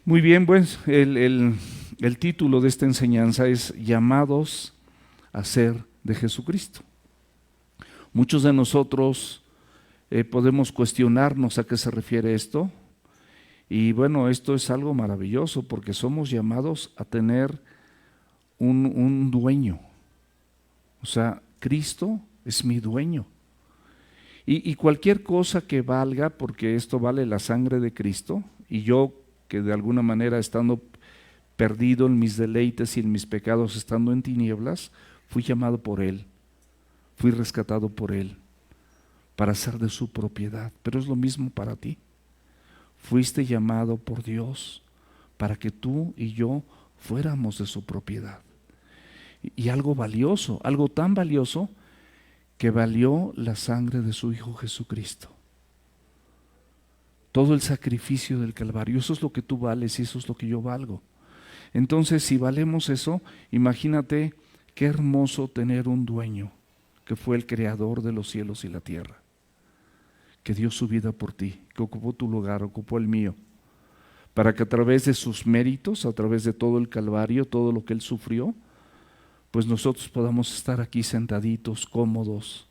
Muy bien, pues el título de esta enseñanza es Llamados a ser de Jesucristo. Muchos de nosotros podemos cuestionarnos a qué se refiere esto. Y esto es algo maravilloso porque somos llamados a tener un dueño. O sea, Cristo es mi dueño. Y cualquier cosa que valga, porque esto vale la sangre de Cristo, y yo que de alguna manera estando perdido en mis deleites y en mis pecados, estando en tinieblas, fui llamado por Él, fui rescatado por Él, para ser de su propiedad. Pero es lo mismo para ti. Fuiste llamado por Dios para que tú y yo fuéramos de su propiedad. Y algo valioso, algo tan valioso que valió la sangre de su Hijo Jesucristo. Todo el sacrificio del Calvario, eso es lo que tú vales y eso es lo que yo valgo. Entonces, si valemos eso, imagínate qué hermoso tener un dueño que fue el creador de los cielos y la tierra, que dio su vida por ti, que ocupó tu lugar, ocupó el mío, para que a través de sus méritos, a través de todo el Calvario, todo lo que Él sufrió, pues nosotros podamos estar aquí sentaditos, cómodos,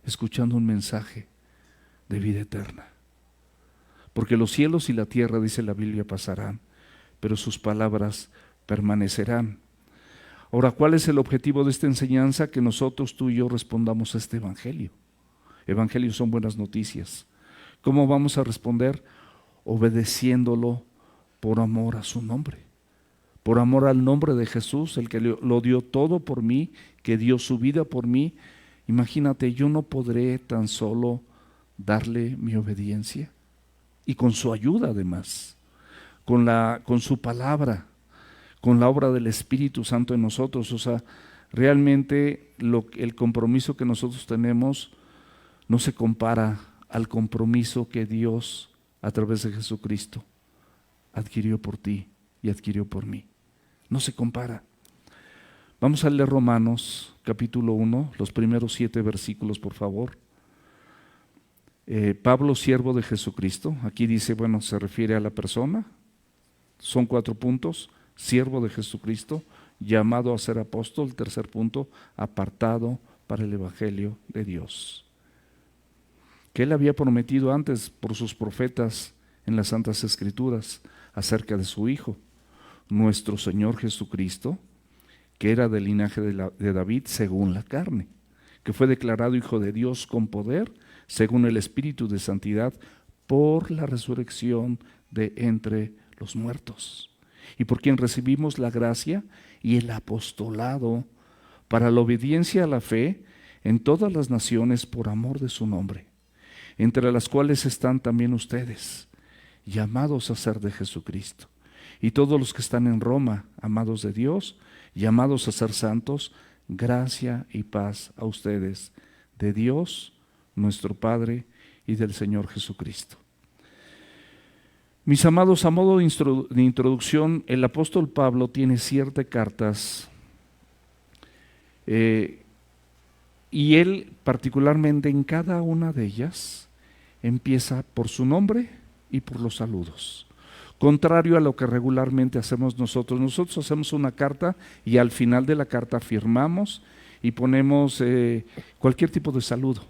escuchando un mensaje de vida eterna. Porque los cielos y la tierra, dice la Biblia, pasarán, pero sus palabras permanecerán. Ahora, ¿cuál es el objetivo de esta enseñanza? Que nosotros, tú y yo, respondamos a este evangelio. Evangelios son buenas noticias. ¿Cómo vamos a responder? Obedeciéndolo por amor a su nombre. Por amor al nombre de Jesús, el que lo dio todo por mí, que dio su vida por mí. Imagínate, yo no podré tan solo darle mi obediencia, y con su ayuda además, con su palabra, con la obra del Espíritu Santo en nosotros. O sea, realmente el compromiso que nosotros tenemos no se compara al compromiso que Dios a través de Jesucristo adquirió por ti y adquirió por mí. No se compara. Vamos a leer Romanos capítulo 1, los primeros 7 versículos, por favor. Pablo, siervo de Jesucristo, aquí dice, se refiere a la persona. Son 4 puntos: siervo de Jesucristo, llamado a ser apóstol. Tercer punto, apartado para el evangelio de Dios, que Él había prometido antes por sus profetas en las Santas Escrituras acerca de su Hijo, nuestro Señor Jesucristo, que era del linaje de David según la carne, que fue declarado Hijo de Dios con poder, según el Espíritu de Santidad, por la resurrección de entre los muertos, y por quien recibimos la gracia y el apostolado para la obediencia a la fe en todas las naciones por amor de su nombre, entre las cuales están también ustedes, llamados a ser de Jesucristo, y todos los que están en Roma, amados de Dios, llamados a ser santos. Gracia y paz a ustedes, de Dios nuestro Padre y del Señor Jesucristo. Mis amados, a modo de introducción, el apóstol Pablo tiene 7 cartas y él particularmente en cada una de ellas empieza por su nombre y por los saludos. Contrario a lo que regularmente hacemos nosotros. Nosotros hacemos una carta y al final de la carta firmamos y ponemos cualquier tipo de saludo,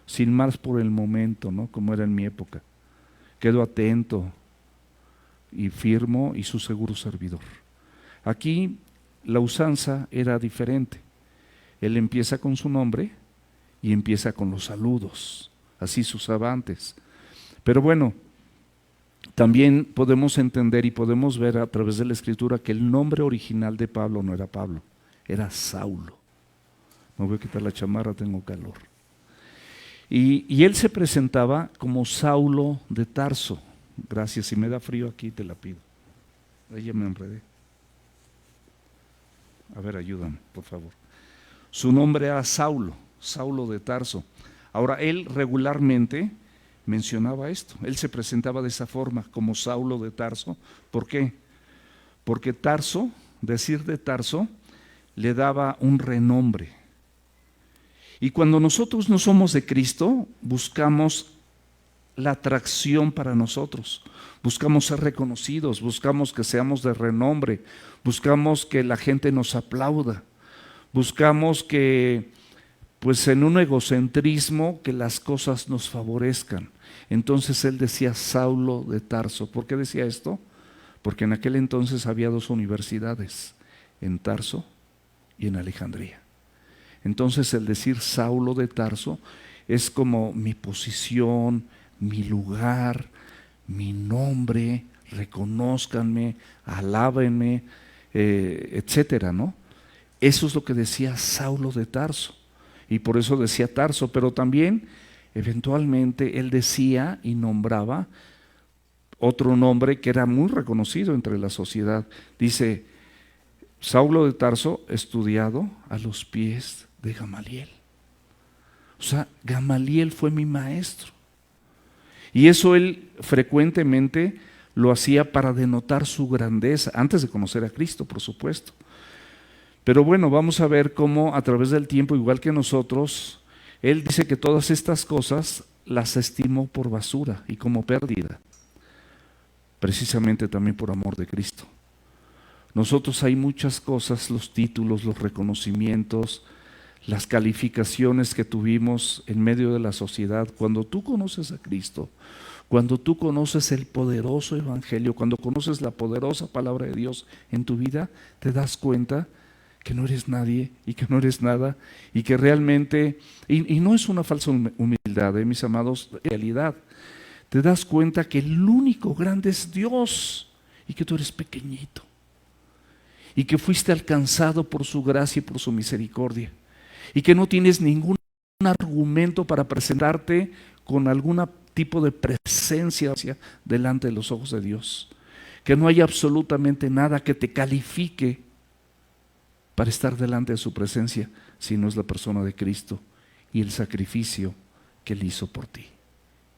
sin más por el momento, ¿no? Como era en mi época. Quedo atento y firmo y su seguro servidor. Aquí la usanza era diferente. Él empieza con su nombre y empieza con los saludos. Así se usaba antes. Pero también podemos entender y podemos ver a través de la Escritura que el nombre original de Pablo no era Pablo, era Saulo. Me voy a quitar la chamarra, tengo calor. Y él se presentaba como Saulo de Tarso. Gracias, si me da frío aquí te la pido. Ahí ya me enredé. A ver, ayúdame, por favor. Su nombre era Saulo, Saulo de Tarso. Ahora, él regularmente mencionaba esto. Él se presentaba de esa forma, como Saulo de Tarso. ¿Por qué? Porque Tarso, decir de Tarso, le daba un renombre. Y cuando nosotros no somos de Cristo, buscamos la atracción para nosotros. Buscamos ser reconocidos, buscamos que seamos de renombre, buscamos que la gente nos aplauda, buscamos que, pues en un egocentrismo, que las cosas nos favorezcan. Entonces él decía Saulo de Tarso. ¿Por qué decía esto? Porque en aquel entonces había 2 universidades, en Tarso y en Alejandría. Entonces el decir Saulo de Tarso es como mi posición, mi lugar, mi nombre, reconózcanme, alábenme, etcétera, ¿no? Eso es lo que decía Saulo de Tarso, y por eso decía Tarso, pero también eventualmente él decía y nombraba otro nombre que era muy reconocido entre la sociedad. Dice, Saulo de Tarso, estudiado a los pies de Gamaliel. O sea, Gamaliel fue mi maestro. Y eso él frecuentemente lo hacía para denotar su grandeza, antes de conocer a Cristo, por supuesto. Pero bueno, vamos a ver cómo a través del tiempo, igual que nosotros, él dice que todas estas cosas las estimó por basura y como pérdida, precisamente también por amor de Cristo. Nosotros hay muchas cosas, los títulos, los reconocimientos, las calificaciones que tuvimos en medio de la sociedad. Cuando tú conoces a Cristo, cuando tú conoces el poderoso evangelio, cuando conoces la poderosa palabra de Dios en tu vida, te das cuenta que no eres nadie y que no eres nada, y que realmente, y no es una falsa humildad, mis amados, realidad. Te das cuenta que el único grande es Dios y que tú eres pequeñito y que fuiste alcanzado por su gracia y por su misericordia, y que no tienes ningún argumento para presentarte con algún tipo de presencia delante de los ojos de Dios, que no hay absolutamente nada que te califique para estar delante de su presencia, si no es la persona de Cristo y el sacrificio que Él hizo por ti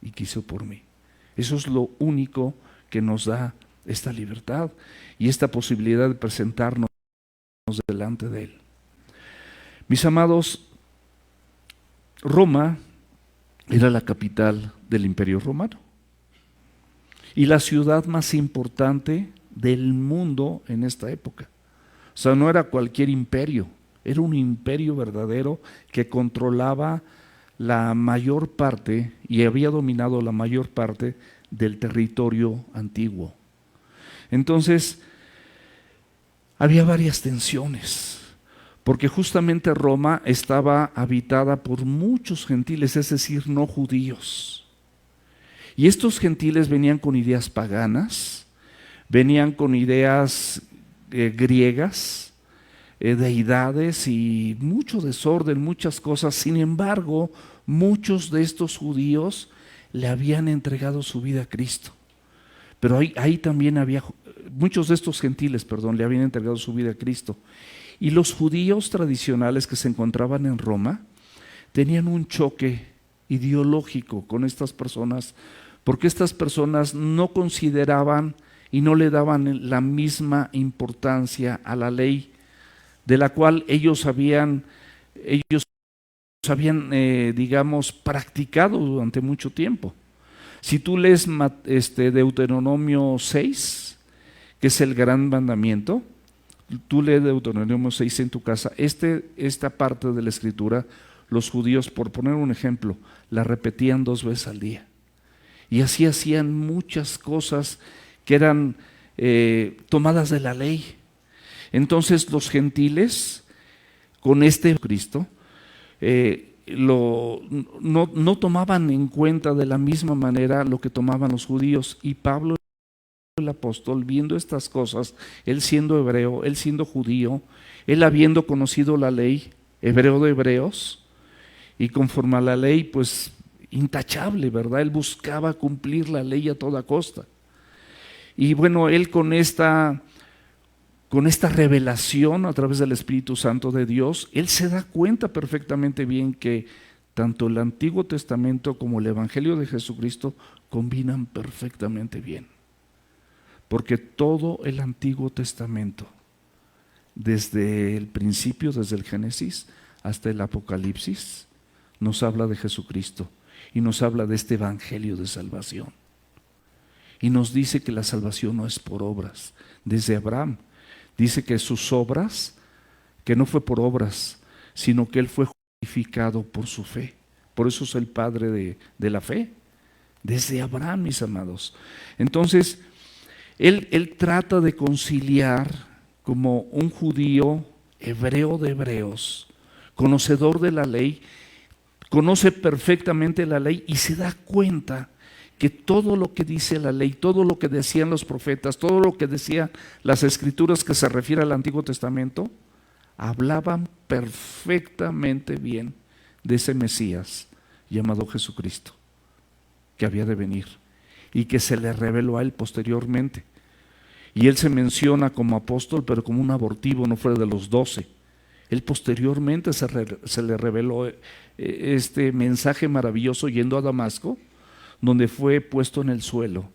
y que hizo por mí. Eso es lo único que nos da esta libertad y esta posibilidad de presentarnos delante de Él. Mis amados, Roma era la capital del Imperio Romano y la ciudad más importante del mundo en esta época. O sea, no era cualquier imperio, era un imperio verdadero que controlaba la mayor parte y había dominado la mayor parte del territorio antiguo. Entonces, había varias tensiones, porque justamente Roma estaba habitada por muchos gentiles, es decir, no judíos. Y estos gentiles venían con ideas paganas, venían con ideas griegas, deidades y mucho desorden, muchas cosas. Sin embargo, muchos de estos judíos le habían entregado su vida a Cristo. Pero ahí también había, muchos de estos gentiles, le habían entregado su vida a Cristo. Y los judíos tradicionales que se encontraban en Roma tenían un choque ideológico con estas personas, porque estas personas no consideraban y no le daban la misma importancia a la ley de la cual ellos habían digamos, practicado durante mucho tiempo. Si tú lees Deuteronomio 6, que es el gran mandamiento, tú lees Deuteronomio 6 en tu casa, esta parte de la escritura, los judíos, por poner un ejemplo, la repetían 2 veces al día. Y así hacían muchas cosas que eran tomadas de la ley. Entonces los gentiles, con Cristo, no tomaban en cuenta de la misma manera lo que tomaban los judíos. Y Pablo, el apóstol, viendo estas cosas, él siendo hebreo, él siendo judío, él habiendo conocido la ley, hebreo de hebreos, y conforme a la ley, pues intachable, ¿verdad? Él buscaba cumplir la ley a toda costa. Y bueno, él con esta revelación a través del Espíritu Santo de Dios, él se da cuenta perfectamente bien que tanto el Antiguo Testamento como el Evangelio de Jesucristo combinan perfectamente bien. Porque todo el Antiguo Testamento, desde el principio, desde el Génesis hasta el Apocalipsis, nos habla de Jesucristo. y nos habla de este evangelio de salvación. Y nos dice que la salvación no es por obras. Desde Abraham dice que sus obras, que no fue por obras, sino que él fue justificado por su fe. Por eso es el padre de la fe. Desde Abraham, mis amados. Entonces, él trata de conciliar como un judío hebreo de hebreos, conocedor de la ley, conoce perfectamente la ley y se da cuenta que todo lo que dice la ley, todo lo que decían los profetas, todo lo que decían las escrituras que se refiere al Antiguo Testamento, hablaban perfectamente bien de ese Mesías llamado Jesucristo, que había de venir y que se le reveló a él posteriormente. Y él se menciona como apóstol, pero como un abortivo, no fue de los 12. Él posteriormente se le reveló este mensaje maravilloso yendo a Damasco, donde fue puesto en el suelo.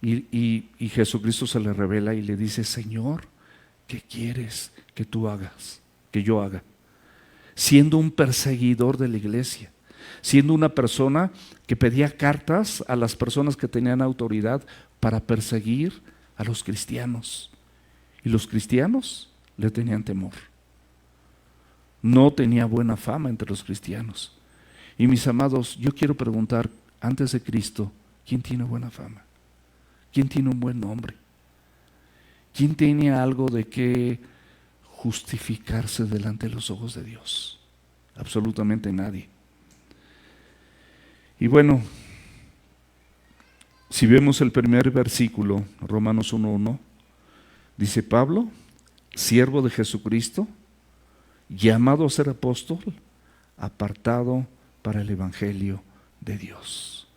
Y Jesucristo se le revela y le dice: Señor, ¿qué quieres que tú hagas, que yo haga? Siendo un perseguidor de la iglesia, siendo una persona que pedía cartas a las personas que tenían autoridad para perseguir a los cristianos. Y los cristianos le tenían temor. No tenía buena fama entre los cristianos. Y mis amados, yo quiero preguntar, antes de Cristo, ¿quién tiene buena fama? ¿Quién tiene un buen nombre? ¿Quién tiene algo de qué justificarse delante de los ojos de Dios? Absolutamente nadie. Y bueno, si vemos el primer versículo, Romanos 1:1, dice Pablo, siervo de Jesucristo, llamado a ser apóstol, apartado para el evangelio de Dios.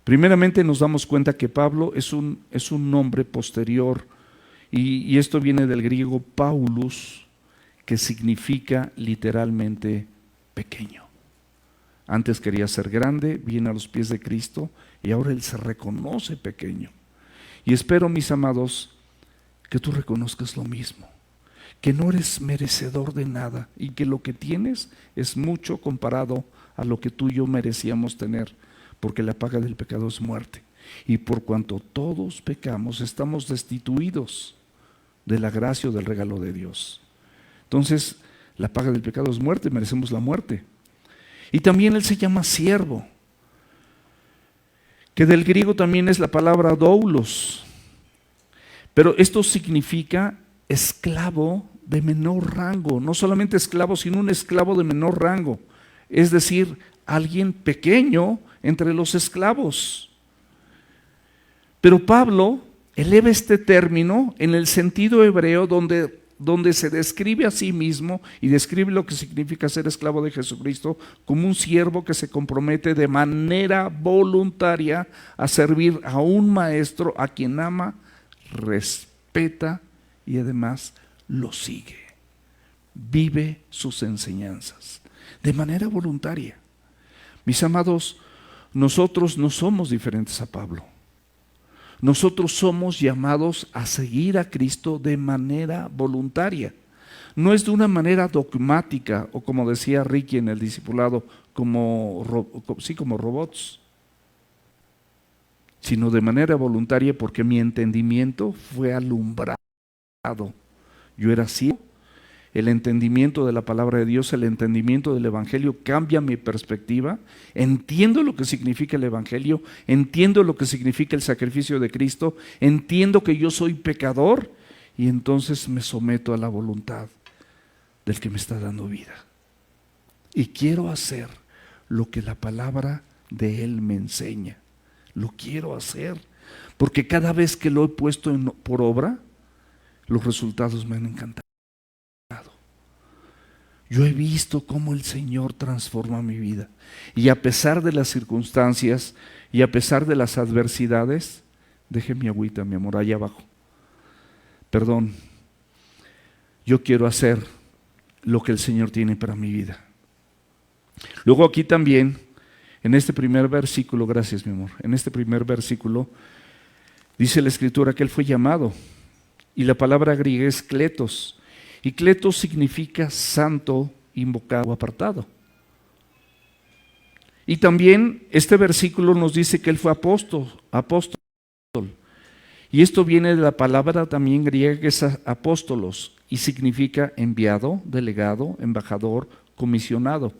Primeramente nos damos cuenta que Pablo es un nombre posterior, y esto viene del griego Paulus, que significa literalmente pequeño. Antes quería ser grande, viene a los pies de Cristo y ahora él se reconoce pequeño. Y espero, mis amados, que tú reconozcas lo mismo, que no eres merecedor de nada y que lo que tienes es mucho comparado a lo que tú y yo merecíamos tener, porque la paga del pecado es muerte. Y por cuanto todos pecamos, estamos destituidos de la gracia o del regalo de Dios. Entonces, la paga del pecado es muerte, merecemos la muerte. Y también él se llama siervo, que del griego también es la palabra doulos. Pero esto significa esclavo de menor rango, no solamente esclavo, sino un esclavo de menor rango, es decir, alguien pequeño entre los esclavos. Pero Pablo eleva este término en el sentido hebreo donde se describe a sí mismo y describe lo que significa ser esclavo de Jesucristo como un siervo que se compromete de manera voluntaria a servir a un maestro a quien ama, respeta y además lo sigue. Vive sus enseñanzas de manera voluntaria. Mis amados, nosotros no somos diferentes a Pablo. Nosotros somos llamados a seguir a Cristo de manera voluntaria. No es de una manera dogmática o, como decía Ricky en el discipulado, como robots, sino de manera voluntaria, porque mi entendimiento fue alumbrado. Yo era ciego. El entendimiento de la palabra de Dios, el entendimiento del Evangelio cambia mi perspectiva. Entiendo lo que significa el Evangelio, entiendo lo que significa el sacrificio de Cristo, entiendo que yo soy pecador y entonces me someto a la voluntad del que me está dando vida. Y quiero hacer lo que la palabra de Él me enseña. Lo quiero hacer, porque cada vez que lo he puesto por obra, los resultados me han encantado. Yo he visto cómo el Señor transforma mi vida. Y a pesar de las circunstancias y a pesar de las adversidades, deje mi agüita, mi amor, allá abajo. Perdón, yo quiero hacer lo que el Señor tiene para mi vida. Luego aquí también, en este primer versículo, gracias mi amor, en este primer versículo, dice la Escritura que Él fue llamado. Y la palabra griega es kletos. Y kletos significa santo, invocado, apartado. Y también este versículo nos dice que él fue apóstol. Y esto viene de la palabra también griega que es apóstolos y significa enviado, delegado, embajador, comisionado.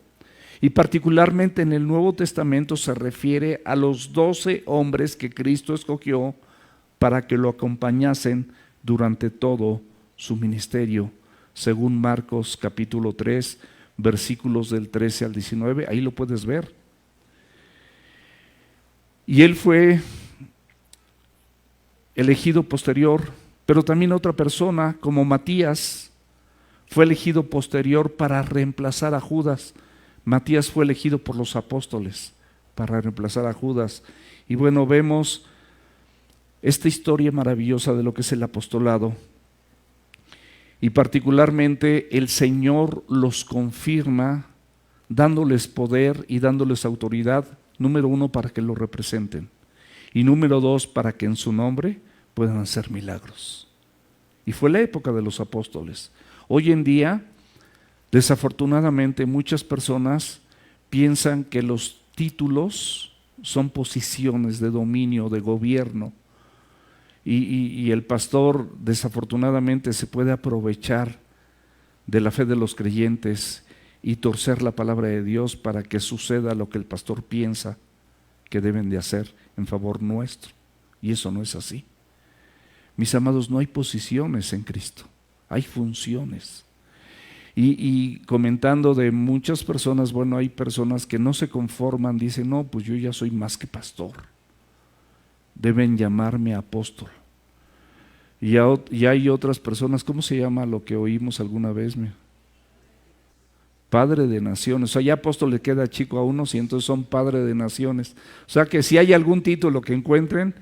Y particularmente en el Nuevo Testamento se refiere a los 12 hombres que Cristo escogió para que lo acompañasen durante todo su ministerio, según Marcos capítulo 3, versículos del 13 al 19, ahí lo puedes ver. Y él fue elegido posterior, pero también otra persona como Matías fue elegido posterior para reemplazar a Judas. Matías fue elegido por los apóstoles para reemplazar a Judas. Y bueno, vemos esta historia maravillosa de lo que es el apostolado. Y particularmente el Señor los confirma dándoles poder y dándoles autoridad, número 1, para que lo representen. Y número 2, para que en su nombre puedan hacer milagros. Y fue la época de los apóstoles. Hoy en día, desafortunadamente, muchas personas piensan que los títulos son posiciones de dominio, de gobierno. Y el pastor, desafortunadamente, se puede aprovechar de la fe de los creyentes y torcer la palabra de Dios para que suceda lo que el pastor piensa que deben de hacer en favor nuestro. Y eso no es así. Mis amados, no hay posiciones en Cristo, hay funciones. Y comentando de muchas personas, bueno, hay personas que no se conforman, dicen, no, pues yo ya soy más que pastor, deben llamarme apóstol. Y hay otras personas, ¿cómo se llama lo que oímos alguna vez? Padre de naciones. O sea, ya apóstol le queda chico a unos y entonces son padre de naciones. O sea que si hay algún título que encuentren,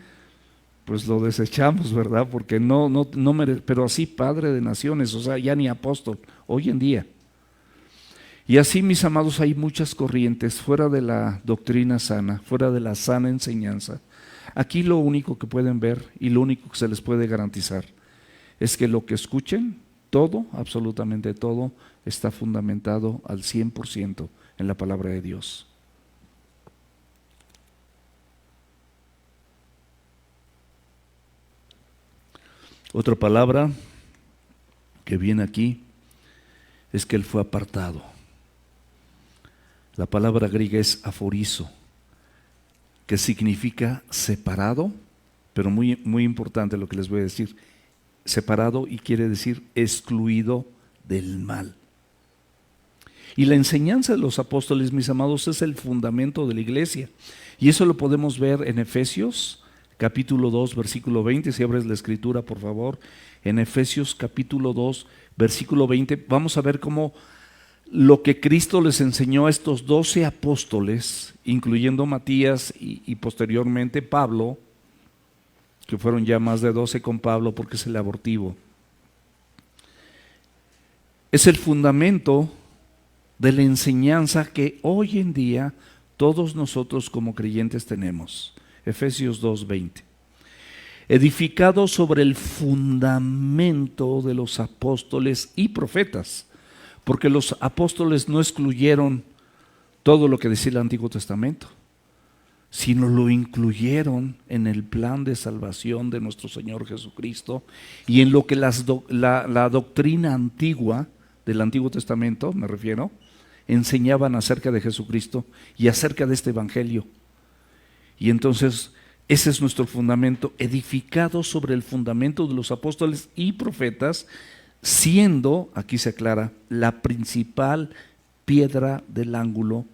pues lo desechamos, ¿verdad? Porque no pero así padre de naciones, o sea, ya ni apóstol, hoy en día. Y así, mis amados, hay muchas corrientes fuera de la doctrina sana, fuera de la sana enseñanza. Aquí lo único que pueden ver y lo único que se les puede garantizar es que lo que escuchen, todo, absolutamente todo, está fundamentado al 100% en la palabra de Dios. Otra palabra que viene aquí es que él fue apartado. La palabra griega es aforizo, que significa separado, pero muy, muy importante lo que les voy a decir, separado y quiere decir excluido del mal. Y la enseñanza de los apóstoles, mis amados, es el fundamento de la iglesia. Y eso lo podemos ver en Efesios capítulo 2, versículo 20. Si abres la escritura, por favor, en Efesios capítulo 2, versículo 20, vamos a ver cómo lo que Cristo les enseñó a estos 12 apóstoles, incluyendo Matías y posteriormente Pablo, que fueron ya más de 12 con Pablo porque es el abortivo. Es el fundamento de la enseñanza que hoy en día todos nosotros como creyentes tenemos. Efesios 2:20. Edificado sobre el fundamento de los apóstoles y profetas, porque los apóstoles no excluyeron todo lo que decía el Antiguo Testamento, sino lo incluyeron en el plan de salvación de nuestro Señor Jesucristo y en lo que la doctrina antigua del Antiguo Testamento, me refiero, enseñaban acerca de Jesucristo y acerca de este Evangelio. Y entonces ese es nuestro fundamento, edificado sobre el fundamento de los apóstoles y profetas, siendo, aquí se aclara, la principal piedra del ángulo,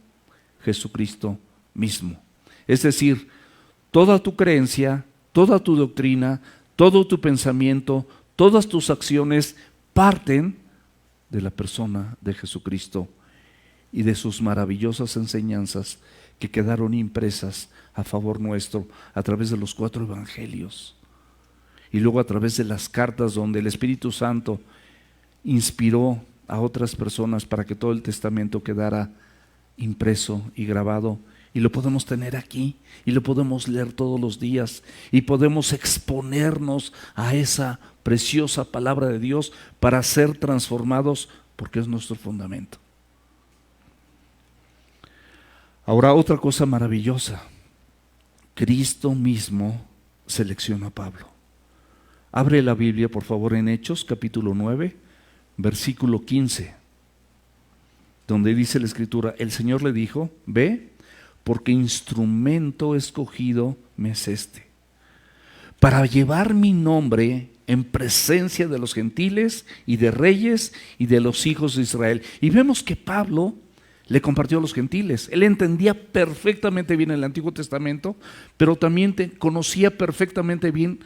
Jesucristo mismo. Es decir, toda tu creencia, toda tu doctrina, todo tu pensamiento, todas tus acciones parten de la persona de Jesucristo y de sus maravillosas enseñanzas que quedaron impresas a favor nuestro a través de los 4 evangelios y luego a través de las cartas donde el Espíritu Santo inspiró a otras personas para que todo el testamento quedara impreso y grabado, y lo podemos tener aquí y lo podemos leer todos los días y podemos exponernos a esa preciosa palabra de Dios para ser transformados porque es nuestro fundamento. Ahora, otra cosa maravillosa. Cristo mismo selecciona a Pablo. Abre la Biblia, por favor, en Hechos, capítulo 9, versículo 15, donde dice la Escritura: el Señor le dijo: ve, porque instrumento escogido me es este, para llevar mi nombre en presencia de los gentiles y de reyes y de los hijos de Israel. Y vemos que Pablo le compartió a los gentiles. Él entendía perfectamente bien el Antiguo Testamento, pero también conocía perfectamente bien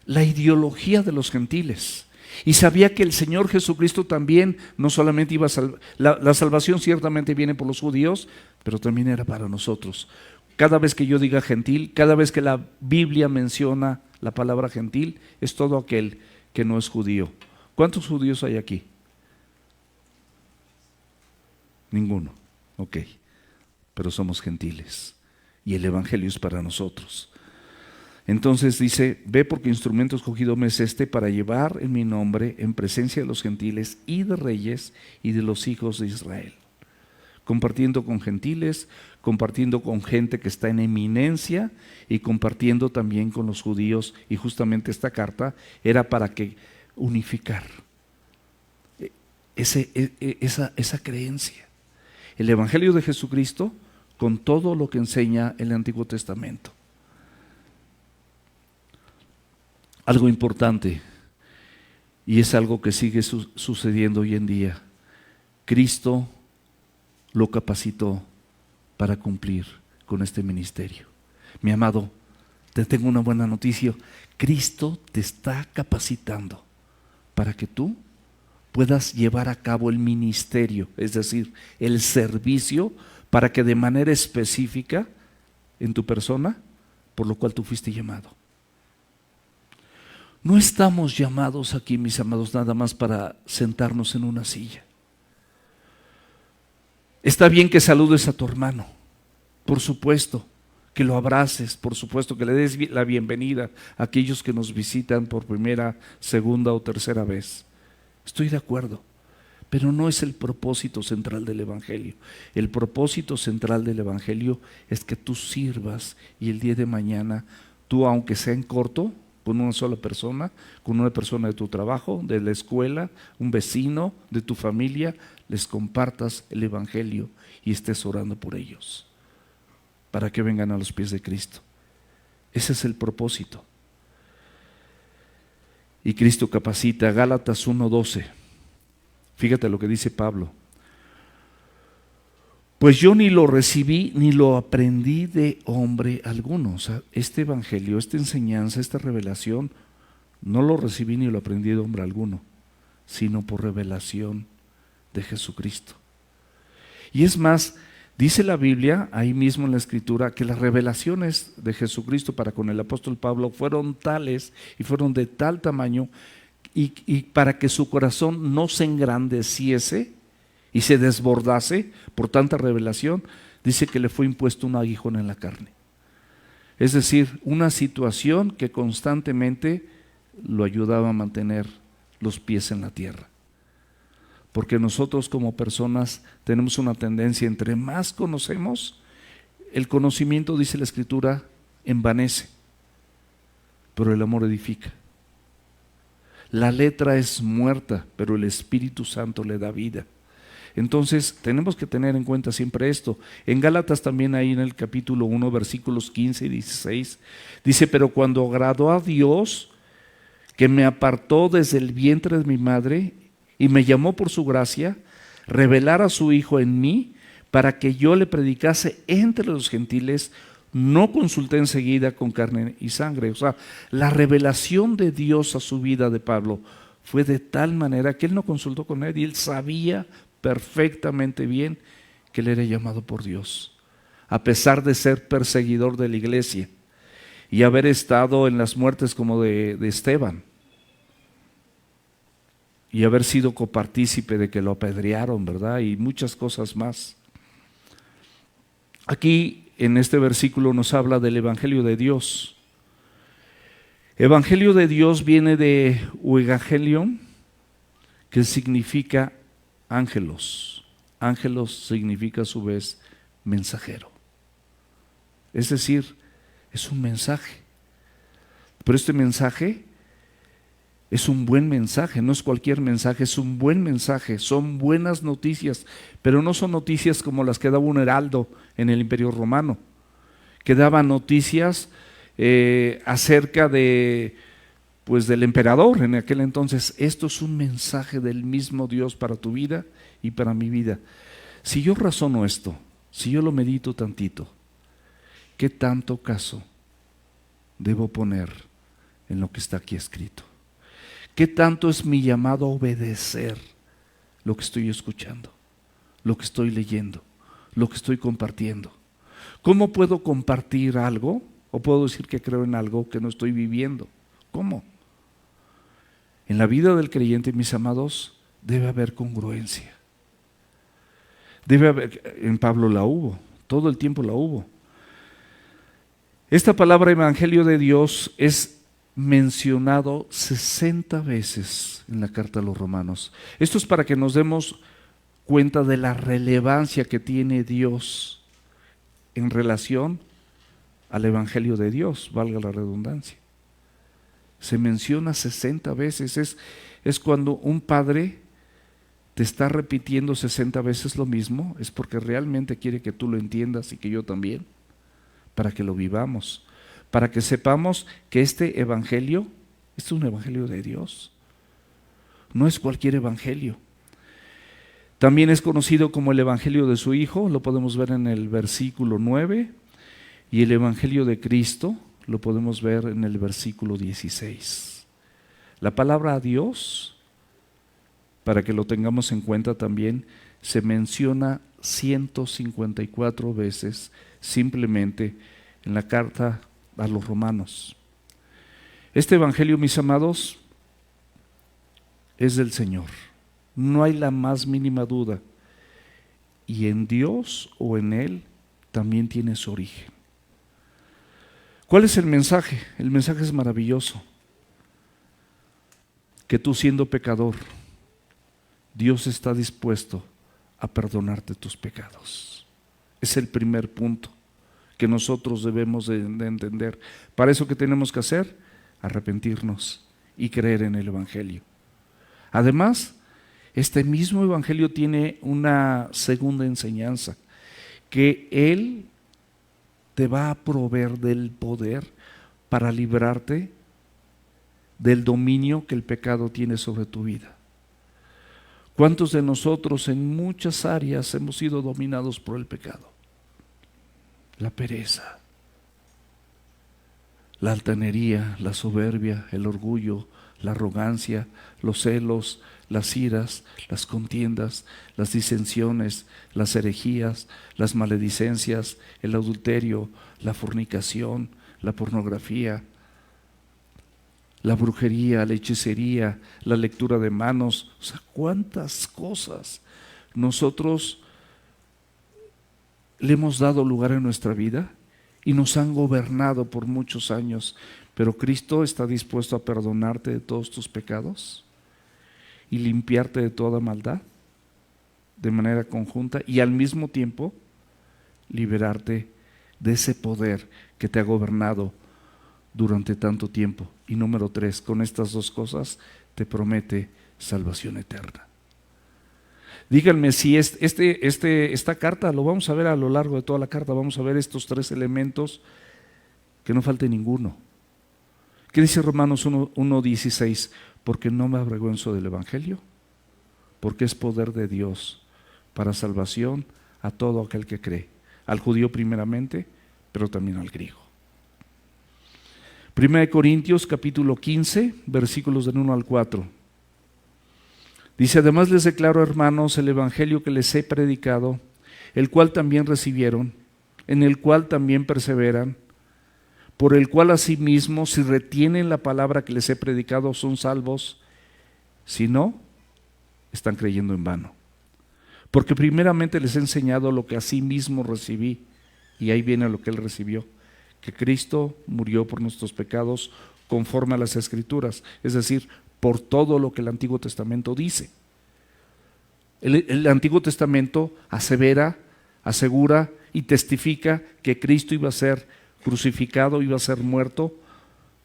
la ideología de los gentiles. Y sabía que el Señor Jesucristo también no solamente iba a la salvación ciertamente viene por los judíos, pero también era para nosotros. Cada vez que yo diga gentil, cada vez que la Biblia menciona la palabra gentil, es todo aquel que no es judío. ¿Cuántos judíos hay aquí? Ninguno. Ok, pero somos gentiles y el Evangelio es para nosotros. Entonces dice: ve, porque instrumento escogido me es este, para llevar en mi nombre en presencia de los gentiles y de reyes y de los hijos de Israel. Compartiendo con gentiles, compartiendo con gente que está en eminencia y compartiendo también con los judíos. Y justamente esta carta era para que unificar esa creencia. El Evangelio de Jesucristo con todo lo que enseña el Antiguo Testamento. Algo importante, y es algo que sigue sucediendo hoy en día: Cristo lo capacitó para cumplir con este ministerio. Mi amado, te tengo una buena noticia: Cristo te está capacitando para que tú puedas llevar a cabo el ministerio, es decir, el servicio, para que de manera específica en tu persona, por lo cual tú fuiste llamado. No estamos llamados aquí, mis amados, nada más para sentarnos en una silla. Está bien que saludes a tu hermano, por supuesto, que lo abraces, por supuesto, que le des la bienvenida a aquellos que nos visitan por primera, segunda o tercera vez. Estoy de acuerdo, pero no es el propósito central del Evangelio. El propósito central del Evangelio es que tú sirvas y el día de mañana tú, aunque sea en corto, con una sola persona, con una persona de tu trabajo, de la escuela, un vecino, de tu familia, les compartas el Evangelio y estés orando por ellos, para que vengan a los pies de Cristo. Ese es el propósito. Y Cristo capacita. Gálatas 1:12. Fíjate lo que dice Pablo: pues yo ni lo recibí ni lo aprendí de hombre alguno. O sea, este evangelio, esta enseñanza, esta revelación, no lo recibí ni lo aprendí de hombre alguno, sino por revelación de Jesucristo. Y es más, dice la Biblia, ahí mismo en la Escritura, que las revelaciones de Jesucristo para con el apóstol Pablo fueron tales y fueron de tal tamaño, y para que su corazón no se engrandeciese y se desbordase por tanta revelación, dice que le fue impuesto un aguijón en la carne. Es decir, una situación que constantemente lo ayudaba a mantener los pies en la tierra. Porque nosotros como personas tenemos una tendencia: entre más conocemos, el conocimiento, dice la Escritura, envanece, pero el amor edifica. La letra es muerta, pero el Espíritu Santo le da vida. Entonces tenemos que tener en cuenta siempre esto. En Gálatas también, ahí en el capítulo 1, versículos 15 y 16, dice: pero cuando agradó a Dios, que me apartó desde el vientre de mi madre y me llamó por su gracia, revelar a su Hijo en mí, para que yo le predicase entre los gentiles, no consulté enseguida con carne y sangre. O sea, la revelación de Dios a su vida de Pablo fue de tal manera que él no consultó con él, y él sabía perfectamente bien que él era llamado por Dios, a pesar de ser perseguidor de la iglesia y haber estado en las muertes como de Esteban, y haber sido copartícipe de que lo apedrearon, ¿verdad? Y muchas cosas más. Aquí en este versículo nos habla del Evangelio de Dios. Evangelio de Dios viene de Euangelion, que significa ángelos. Ángelos significa a su vez mensajero. Es decir, es un mensaje. Pero este mensaje es un buen mensaje, no es cualquier mensaje, es un buen mensaje, son buenas noticias, pero no son noticias como las que daba un heraldo en el Imperio Romano, que daba noticias acerca de, pues, del emperador en aquel entonces. Esto es un mensaje del mismo Dios para tu vida y para mi vida. Si yo razono esto, si yo lo medito tantito, ¿qué tanto caso debo poner en lo que está aquí escrito? ¿Qué tanto es mi llamado a obedecer lo que estoy escuchando, lo que estoy leyendo, lo que estoy compartiendo? ¿Cómo puedo compartir algo o puedo decir que creo en algo que no estoy viviendo? ¿Cómo? En la vida del creyente, mis amados, debe haber congruencia. Debe haber, en Pablo la hubo, todo el tiempo la hubo. Esta palabra evangelio de Dios es mencionado 60 veces en la carta a los Romanos. Esto es para que nos demos cuenta de la relevancia que tiene Dios en relación al evangelio de Dios, valga la redundancia. Se menciona 60 veces, es cuando un padre te está repitiendo 60 veces lo mismo, es porque realmente quiere que tú lo entiendas y que yo también, para que lo vivamos, para que sepamos que este evangelio es un evangelio de Dios, no es cualquier evangelio. También es conocido como el evangelio de su Hijo, lo podemos ver en el versículo 9, y el evangelio de Cristo lo podemos ver en el versículo 16. La palabra Dios, para que lo tengamos en cuenta también, se menciona 154 veces simplemente en la carta a los Romanos. Este evangelio, mis amados, es del Señor. No hay la más mínima duda. Y en Dios o en Él también tiene su origen. ¿Cuál es el mensaje? El mensaje es maravilloso. Que tú, siendo pecador, Dios está dispuesto a perdonarte tus pecados. Es el primer punto que nosotros debemos de entender. Para eso, ¿qué tenemos que hacer? Arrepentirnos y creer en el evangelio. Además, este mismo evangelio tiene una segunda enseñanza, que Él te va a proveer del poder para librarte del dominio que el pecado tiene sobre tu vida. ¿Cuántos de nosotros en muchas áreas hemos sido dominados por el pecado? La pereza, la altanería, la soberbia, el orgullo, la arrogancia, los celos, las iras, las contiendas, las disensiones, las herejías, las maledicencias, el adulterio, la fornicación, la pornografía, la brujería, la hechicería, la lectura de manos. O sea, cuántas cosas nosotros le hemos dado lugar en nuestra vida y nos han gobernado por muchos años. Pero Cristo está dispuesto a perdonarte de todos tus pecados y limpiarte de toda maldad de manera conjunta, y al mismo tiempo liberarte de ese poder que te ha gobernado durante tanto tiempo. Y número 3, con estas dos cosas te promete salvación eterna. Díganme si esta carta, lo vamos a ver a lo largo de toda la carta, vamos a ver estos 3 elementos, que no falte ninguno. ¿Qué dice Romanos 1:16? Porque no me avergüenzo del evangelio, porque es poder de Dios para salvación a todo aquel que cree, al judío primeramente, pero también al griego. 1 Corintios capítulo 15, versículos del 1 al 4. Dice: además les declaro, hermanos, el evangelio que les he predicado, el cual también recibieron, en el cual también perseveran, por el cual asimismo, si retienen la palabra que les he predicado, son salvos; si no, están creyendo en vano. Porque primeramente les he enseñado lo que asimismo recibí, y ahí viene lo que él recibió: que Cristo murió por nuestros pecados conforme a las Escrituras, es decir, por todo lo que el Antiguo Testamento dice. El Antiguo Testamento asevera, asegura y testifica que Cristo iba a ser crucificado, iba a ser muerto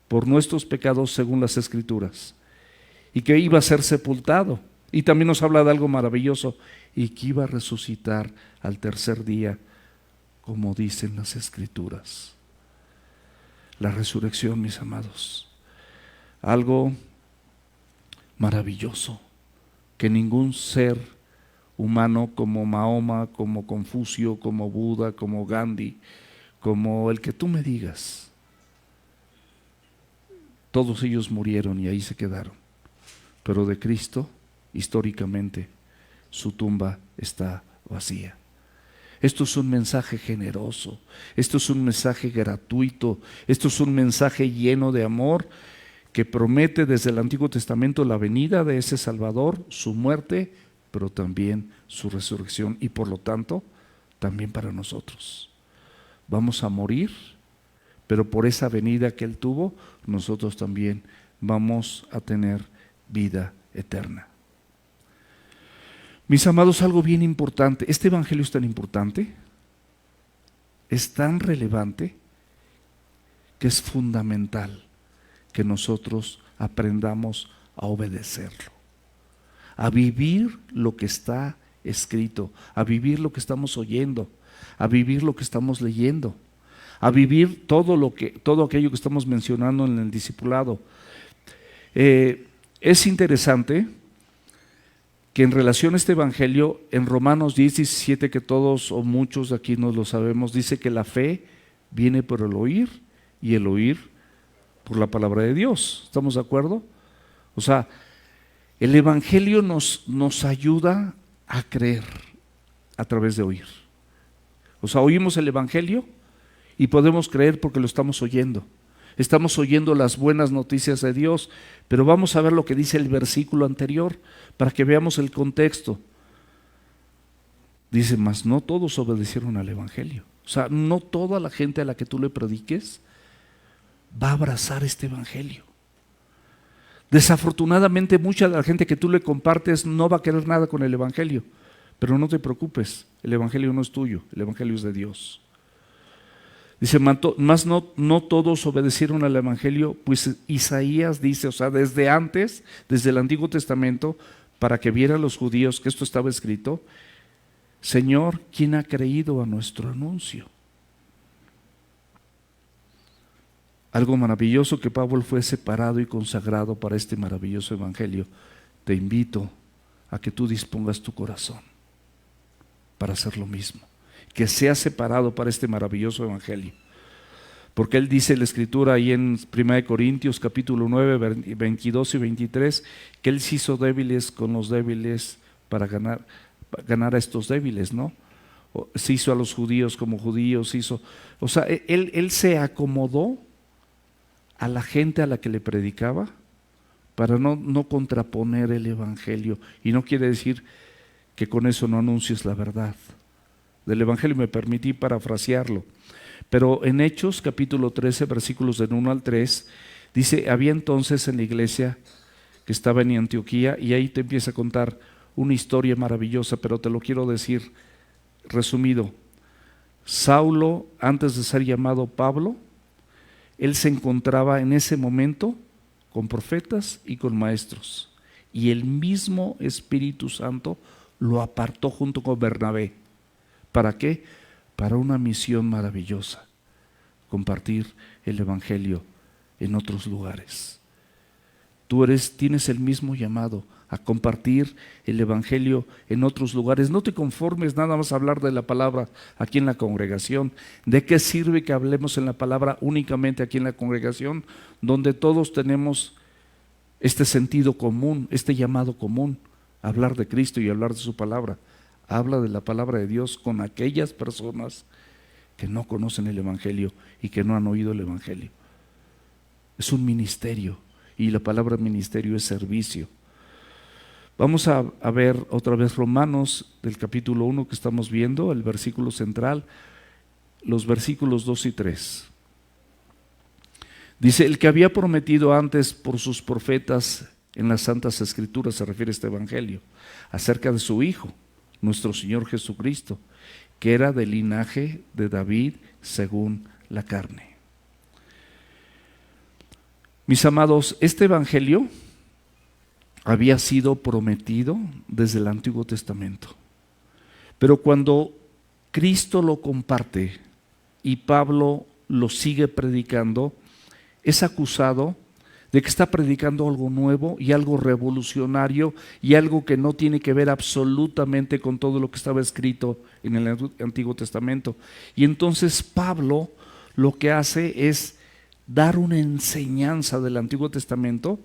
por nuestros pecados según las Escrituras, y que iba a ser sepultado. Y también nos habla de algo maravilloso, y que iba a resucitar al tercer día, como dicen las Escrituras. La resurrección, mis amados, algo maravilloso que ningún ser humano como Mahoma, como Confucio, como Buda, como Gandhi, como el que tú me digas, todos ellos murieron y ahí se quedaron. Pero de Cristo, históricamente, su tumba está vacía. Esto es un mensaje generoso, esto es un mensaje gratuito, esto es un mensaje lleno de amor que promete desde el Antiguo Testamento la venida de ese Salvador, su muerte, pero también su resurrección, y por lo tanto, también para nosotros. Vamos a morir, pero por esa venida que Él tuvo, nosotros también vamos a tener vida eterna. Mis amados, algo bien importante, este evangelio es tan importante, es tan relevante, que es fundamental que nosotros aprendamos a obedecerlo, a vivir lo que está escrito, a vivir lo que estamos oyendo, a vivir lo que estamos leyendo, a vivir todo aquello que estamos mencionando en el discipulado. Es interesante que en relación a este evangelio, en Romanos 10:17, que todos o muchos de aquí nos lo sabemos, dice que la fe viene por el oír y el oír por la palabra de Dios. ¿Estamos de acuerdo? O sea, el evangelio nos ayuda a creer a través de oír. O sea, oímos el evangelio y podemos creer porque lo estamos oyendo. Estamos oyendo las buenas noticias de Dios, pero vamos a ver lo que dice el versículo anterior para que veamos el contexto. Dice, mas no todos obedecieron al evangelio. O sea, no toda la gente a la que tú le prediques va a abrazar este evangelio. Desafortunadamente, mucha de la gente que tú le compartes no va a querer nada con el evangelio, pero no te preocupes, el evangelio no es tuyo, el evangelio es de Dios. Dice, más no todos obedecieron al evangelio, pues Isaías dice, o sea, desde antes, desde el Antiguo Testamento, para que vieran los judíos que esto estaba escrito, Señor, ¿quién ha creído a nuestro anuncio? Algo maravilloso, que Pablo fue separado y consagrado para este maravilloso evangelio. Te invito a que tú dispongas tu corazón para hacer lo mismo, que seas separado para este maravilloso evangelio. Porque él dice en la escritura ahí en 1 Corintios capítulo 9, 22 y 23, que él se hizo débiles con los débiles para ganar a estos débiles, ¿no? Se hizo a los judíos como judíos, o sea, él se acomodó a la gente a la que le predicaba para no contraponer el evangelio. Y no quiere decir que con eso no anuncies la verdad del evangelio. Me permití parafrasearlo, pero en Hechos capítulo 13 versículos del 1 al 3 dice, había entonces en la iglesia que estaba en Antioquía, y ahí te empieza a contar una historia maravillosa, pero te lo quiero decir resumido. Saulo, antes de ser llamado Pablo, él se encontraba en ese momento con profetas y con maestros, y el mismo Espíritu Santo lo apartó junto con Bernabé. ¿Para qué? Para una misión maravillosa: compartir el evangelio en otros lugares. Tú tienes el mismo llamado a compartir el evangelio en otros lugares. No te conformes nada más a hablar de la palabra aquí en la congregación. ¿De qué sirve que hablemos en la palabra únicamente aquí en la congregación, donde todos tenemos este sentido común, este llamado común, hablar de Cristo y hablar de su palabra? Habla de la palabra de Dios con aquellas personas que no conocen el evangelio y que no han oído el evangelio. Es un ministerio, y la palabra ministerio es servicio. Vamos a ver otra vez Romanos del capítulo 1 que estamos viendo, el versículo central, los versículos 2 y 3. Dice, el que había prometido antes por sus profetas en las santas escrituras, se refiere a este evangelio, acerca de su Hijo, nuestro Señor Jesucristo, que era del linaje de David según la carne. Mis amados, este evangelio había sido prometido desde el Antiguo Testamento, pero cuando Cristo lo comparte y Pablo lo sigue predicando, es acusado de que está predicando algo nuevo y algo revolucionario y algo que no tiene que ver absolutamente con todo lo que estaba escrito en el Antiguo Testamento. Y entonces Pablo lo que hace es dar una enseñanza del Antiguo Testamento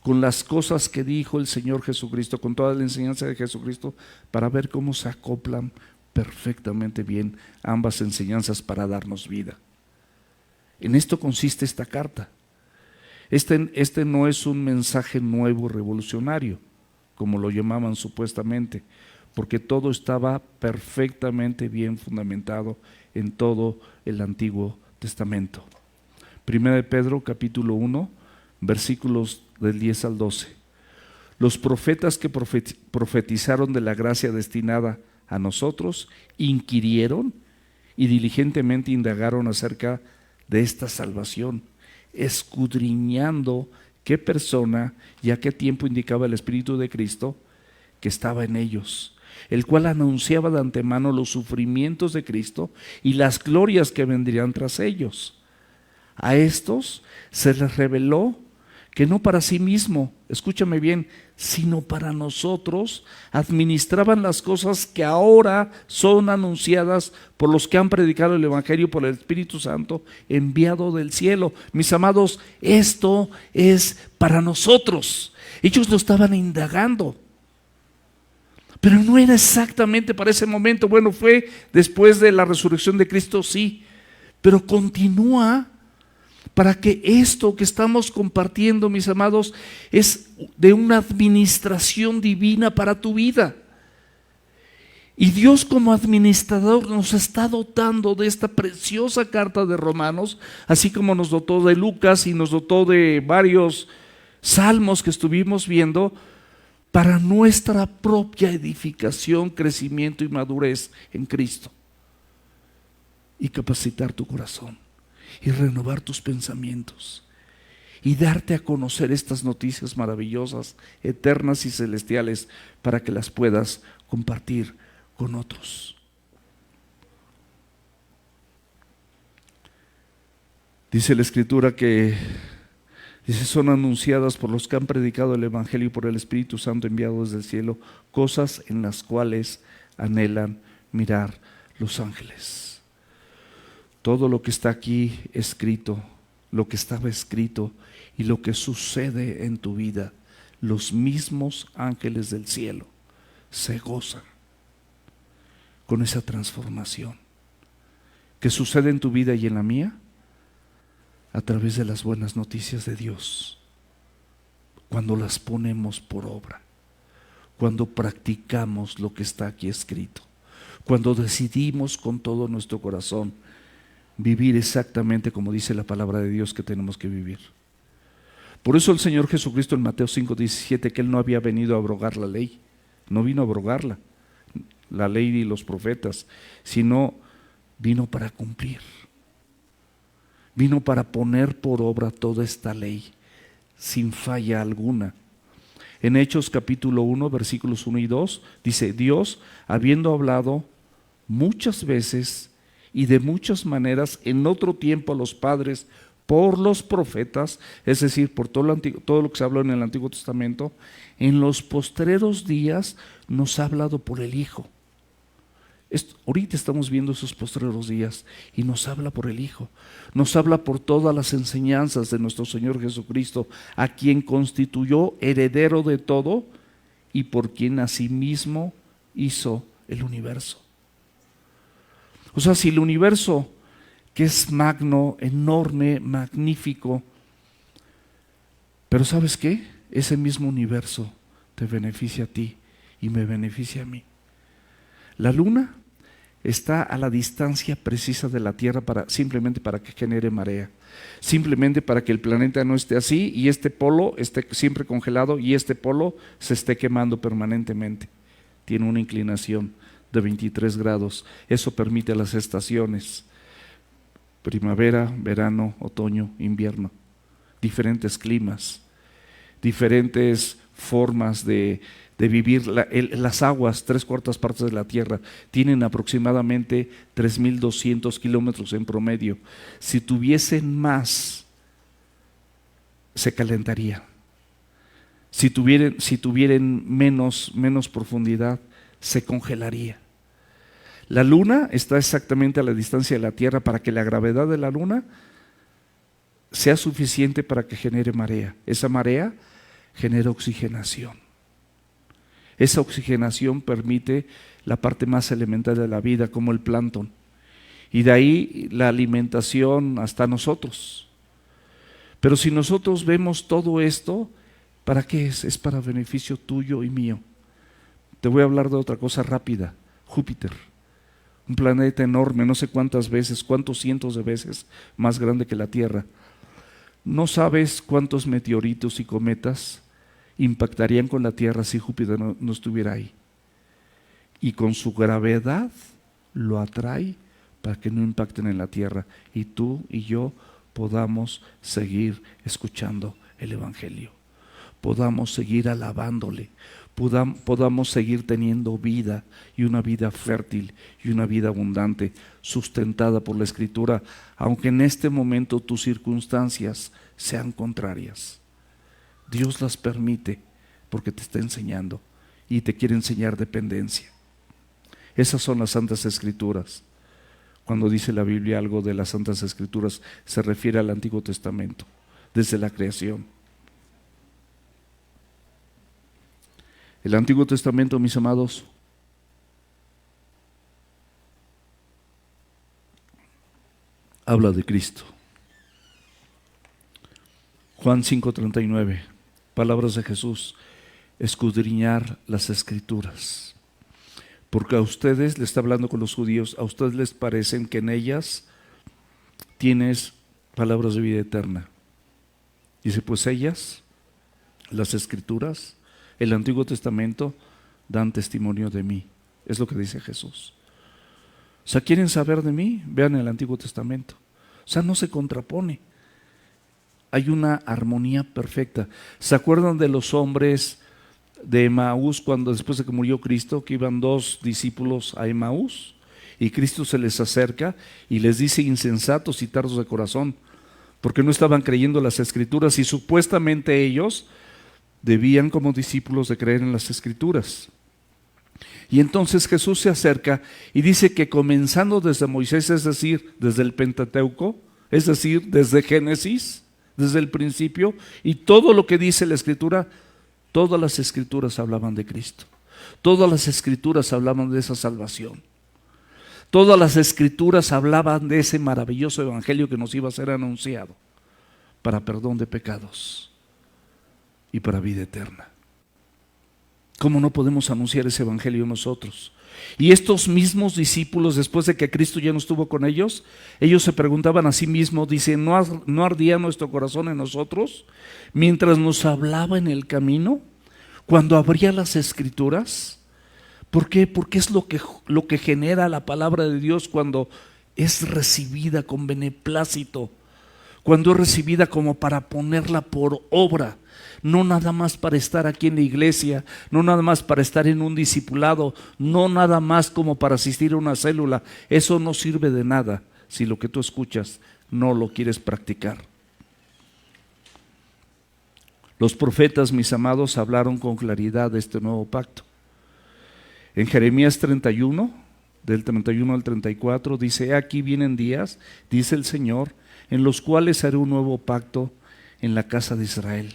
con las cosas que dijo el Señor Jesucristo, con toda la enseñanza de Jesucristo, para ver cómo se acoplan perfectamente bien ambas enseñanzas para darnos vida. En esto consiste esta carta. Este no es un mensaje nuevo, revolucionario, como lo llamaban supuestamente, porque todo estaba perfectamente bien fundamentado en todo el Antiguo Testamento. Primera de Pedro, capítulo 1, versículos del 10 al 12. Los profetas que profetizaron de la gracia destinada a nosotros inquirieron y diligentemente indagaron acerca de esta salvación, escudriñando qué persona y a qué tiempo indicaba el Espíritu de Cristo que estaba en ellos, el cual anunciaba de antemano los sufrimientos de Cristo y las glorias que vendrían tras ellos. A estos se les reveló que no para sí mismo, escúchame bien, sino para nosotros administraban las cosas que ahora son anunciadas por los que han predicado el Evangelio por el Espíritu Santo enviado del cielo. Mis amados, esto es para nosotros. Ellos lo estaban indagando, pero no era exactamente para ese momento. Bueno, fue después de la resurrección de Cristo, sí, pero continúa para que esto que estamos compartiendo, mis amados, es de una administración divina para tu vida. Y Dios como administrador nos está dotando de esta preciosa carta de Romanos, así como nos dotó de Lucas y nos dotó de varios salmos que estuvimos viendo, para nuestra propia edificación, crecimiento y madurez en Cristo. Y capacitar tu corazón y renovar tus pensamientos y darte a conocer estas noticias maravillosas, eternas y celestiales, para que las puedas compartir con otros. Dice la Escritura que son anunciadas por los que han predicado el Evangelio por el Espíritu Santo enviado desde el cielo, cosas en las cuales anhelan mirar los ángeles. Todo lo que está aquí escrito, lo que estaba escrito y lo que sucede en tu vida, los mismos ángeles del cielo se gozan con esa transformación que sucede en tu vida y en la mía a través de las buenas noticias de Dios, cuando las ponemos por obra, cuando practicamos lo que está aquí escrito, cuando decidimos con todo nuestro corazón vivir exactamente como dice la palabra de Dios que tenemos que vivir. Por eso el Señor Jesucristo en Mateo 5:17, que Él no había venido a abrogar la ley, no vino a abrogarla, la ley y los profetas, sino vino para cumplir, vino para poner por obra toda esta ley sin falla alguna. En Hechos capítulo 1, versículos 1 y 2, dice: Dios, habiendo hablado muchas veces y de muchas maneras en otro tiempo a los padres por los profetas, es decir, por todo lo que se habló en el Antiguo Testamento, en los postreros días nos ha hablado por el Hijo. Ahorita estamos viendo esos postreros días y nos habla por el Hijo, nos habla por todas las enseñanzas de nuestro Señor Jesucristo, a quien constituyó heredero de todo y por quien asimismo hizo el universo. O sea, si el universo, que es magno, enorme, magnífico, pero ¿sabes qué? Ese mismo universo te beneficia a ti y me beneficia a mí. La luna está a la distancia precisa de la Tierra simplemente para que genere marea, simplemente para que el planeta no esté así y este polo esté siempre congelado y este polo se esté quemando permanentemente. Tiene una inclinación de 23 grados. Eso permite las estaciones: primavera, verano, otoño, invierno. Diferentes climas, diferentes formas de vivir. Las aguas, 3/4 de la tierra, tienen aproximadamente 3.200 kilómetros en promedio. Si tuviesen más, se calentaría. Si tuvieran menos profundidad, se congelaría. La luna está exactamente a la distancia de la tierra para que la gravedad de la luna sea suficiente para que genere marea. Esa marea genera oxigenación. Esa oxigenación permite la parte más elemental de la vida, como el plancton. Y de ahí la alimentación hasta nosotros. Pero si nosotros vemos todo esto, ¿para qué es? Es para beneficio tuyo y mío. Te voy a hablar de otra cosa rápida. Júpiter, un planeta enorme, no sé cuántas veces, cuántos cientos de veces más grande que la Tierra. No sabes cuántos meteoritos y cometas impactarían con la Tierra si Júpiter no estuviera ahí. Y con su gravedad lo atrae para que no impacten en la Tierra y tú y yo podamos seguir escuchando el Evangelio, podamos seguir alabándole, podamos seguir teniendo vida, y una vida fértil y una vida abundante, sustentada por la Escritura, aunque en este momento tus circunstancias sean contrarias. Dios las permite porque te está enseñando y te quiere enseñar dependencia. Esas son las Santas Escrituras. Cuando dice la Biblia algo de las Santas Escrituras, se refiere al Antiguo Testamento, desde la creación. El Antiguo Testamento, mis amados, habla de Cristo. Juan 5:39, palabras de Jesús: escudriñar las Escrituras, porque a ustedes, le está hablando con los judíos, a ustedes les parecen que en ellas tienes palabras de vida eterna. Dice, pues ellas, las Escrituras, el Antiguo Testamento, dan testimonio de mí. Es lo que dice Jesús. O sea, ¿quieren saber de mí? Vean el Antiguo Testamento. O sea, no se contrapone. Hay una armonía perfecta. ¿Se acuerdan de los hombres de Emaús cuando después de que murió Cristo, que iban 2 discípulos a Emaús? Y Cristo se les acerca y les dice: insensatos y tardos de corazón, porque no estaban creyendo las Escrituras, y supuestamente ellos debían como discípulos de creer en las Escrituras. Y entonces Jesús se acerca y dice que comenzando desde Moisés, es decir, desde el Pentateuco, es decir, desde Génesis, desde el principio, y todo lo que dice la Escritura, todas las Escrituras hablaban de Cristo. Todas las Escrituras hablaban de esa salvación. Todas las Escrituras hablaban de ese maravilloso evangelio que nos iba a ser anunciado para perdón de pecados y para vida eterna. ¿Cómo no podemos anunciar ese evangelio nosotros? Y estos mismos discípulos, después de que Cristo ya no estuvo con ellos, ellos se preguntaban a sí mismos, dicen: ¿no ardía nuestro corazón en nosotros mientras nos hablaba en el camino, cuando abría las Escrituras? ¿Por qué? Porque es lo que genera la palabra de Dios cuando es recibida con beneplácito, cuando es recibida como para ponerla por obra. No nada más para estar aquí en la iglesia, no nada más para estar en un discipulado, no nada más como para asistir a una célula. Eso no sirve de nada si lo que tú escuchas no lo quieres practicar. Los profetas, mis amados, hablaron con claridad de este nuevo pacto. En Jeremías 31, del 31 al 34, dice: aquí vienen días, dice el Señor, en los cuales haré un nuevo pacto en la casa de Israel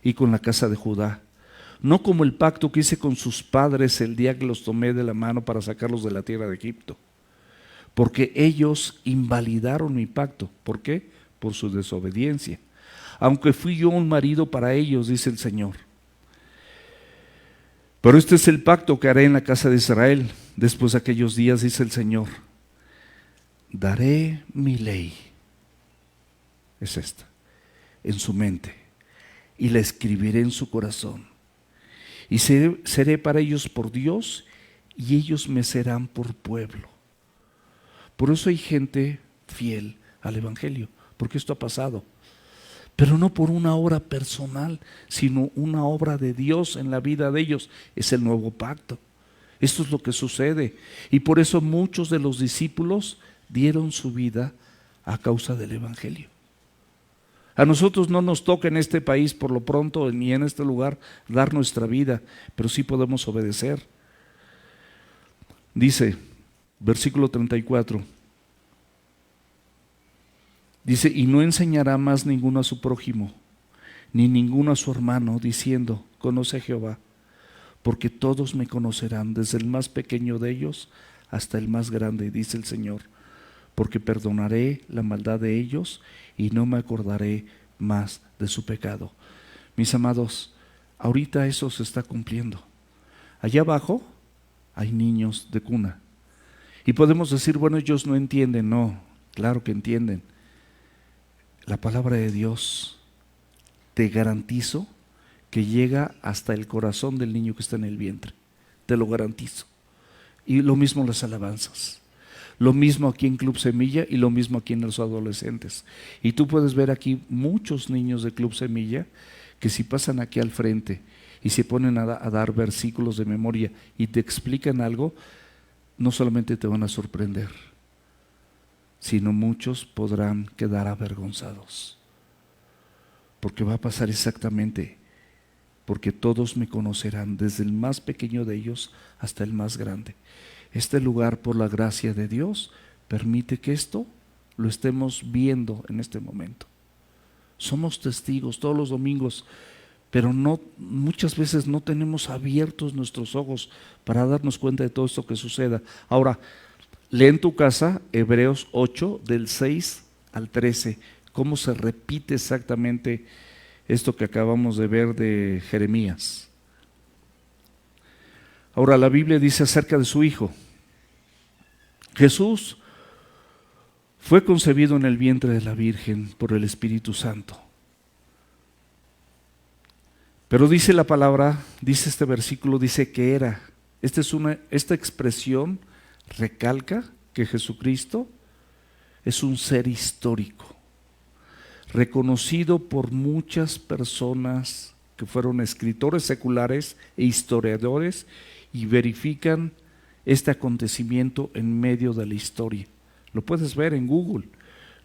y con la casa de Judá, no como el pacto que hice con sus padres el día que los tomé de la mano para sacarlos de la tierra de Egipto, porque ellos invalidaron mi pacto. ¿Por qué? Por su desobediencia, aunque fui yo un marido para ellos, dice el Señor. Pero este es el pacto que haré en la casa de Israel después de aquellos días, dice el Señor: daré mi ley, es esta, en su mente, y la escribiré en su corazón, y seré para ellos por Dios, y ellos me serán por pueblo. Por eso hay gente fiel al Evangelio, porque esto ha pasado. Pero no por una obra personal, sino una obra de Dios en la vida de ellos. Es el nuevo pacto. Esto es lo que sucede. Y por eso muchos de los discípulos dieron su vida a causa del Evangelio. A nosotros no nos toca en este país, por lo pronto, ni en este lugar, dar nuestra vida, pero sí podemos obedecer. Dice, versículo 34, dice, y no enseñará más ninguno a su prójimo, ni ninguno a su hermano, diciendo, conoce a Jehová, porque todos me conocerán, desde el más pequeño de ellos hasta el más grande, dice el Señor, porque perdonaré la maldad de ellos y no me acordaré más de su pecado. Mis amados, ahorita eso se está cumpliendo. Allá abajo hay niños de cuna. Y podemos decir, bueno, ellos no entienden. No, claro que entienden. La palabra de Dios, te garantizo que llega hasta el corazón del niño que está en el vientre. Te lo garantizo. Y lo mismo las alabanzas. Lo mismo aquí en Club Semilla y lo mismo aquí en los adolescentes. Y tú puedes ver aquí muchos niños de Club Semilla que si pasan aquí al frente y se ponen a dar versículos de memoria y te explican algo, no solamente te van a sorprender, sino muchos podrán quedar avergonzados. Porque va a pasar exactamente, porque todos me conocerán, desde el más pequeño de ellos hasta el más grande. Este lugar, por la gracia de Dios, permite que esto lo estemos viendo en este momento. Somos testigos todos los domingos, pero muchas veces no tenemos abiertos nuestros ojos para darnos cuenta de todo esto que suceda. Ahora, lee en tu casa Hebreos 8, del 6 al 13, cómo se repite exactamente esto que acabamos de ver de Jeremías. Ahora la Biblia dice acerca de su Hijo, Jesús fue concebido en el vientre de la Virgen por el Espíritu Santo. Pero dice la palabra, dice este versículo, dice que era. Esta expresión recalca que Jesucristo es un ser histórico, reconocido por muchas personas que fueron escritores seculares e historiadores y verifican este acontecimiento en medio de la historia. Lo puedes ver en Google.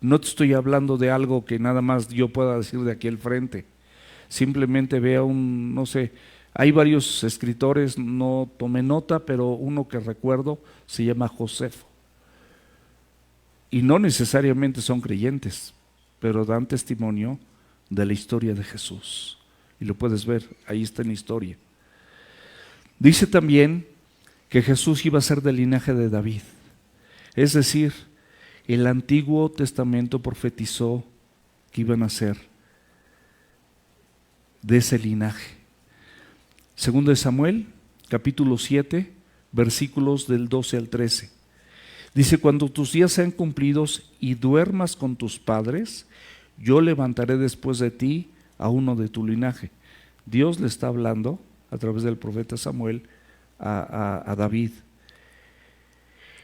No te estoy hablando de algo que nada más yo pueda decir de aquí al frente. Simplemente vea no sé, hay varios escritores, no tomé nota, pero uno que recuerdo se llama Josefo. Y no necesariamente son creyentes, pero dan testimonio de la historia de Jesús. Y lo puedes ver, ahí está en la historia. Dice también que Jesús iba a ser del linaje de David. Es decir, el Antiguo Testamento profetizó que iban a ser de ese linaje. Segundo de Samuel, capítulo 7, versículos del 12 al 13. Dice, cuando tus días sean cumplidos y duermas con tus padres, yo levantaré después de ti a uno de tu linaje. Dios le está hablando a través del profeta Samuel a David,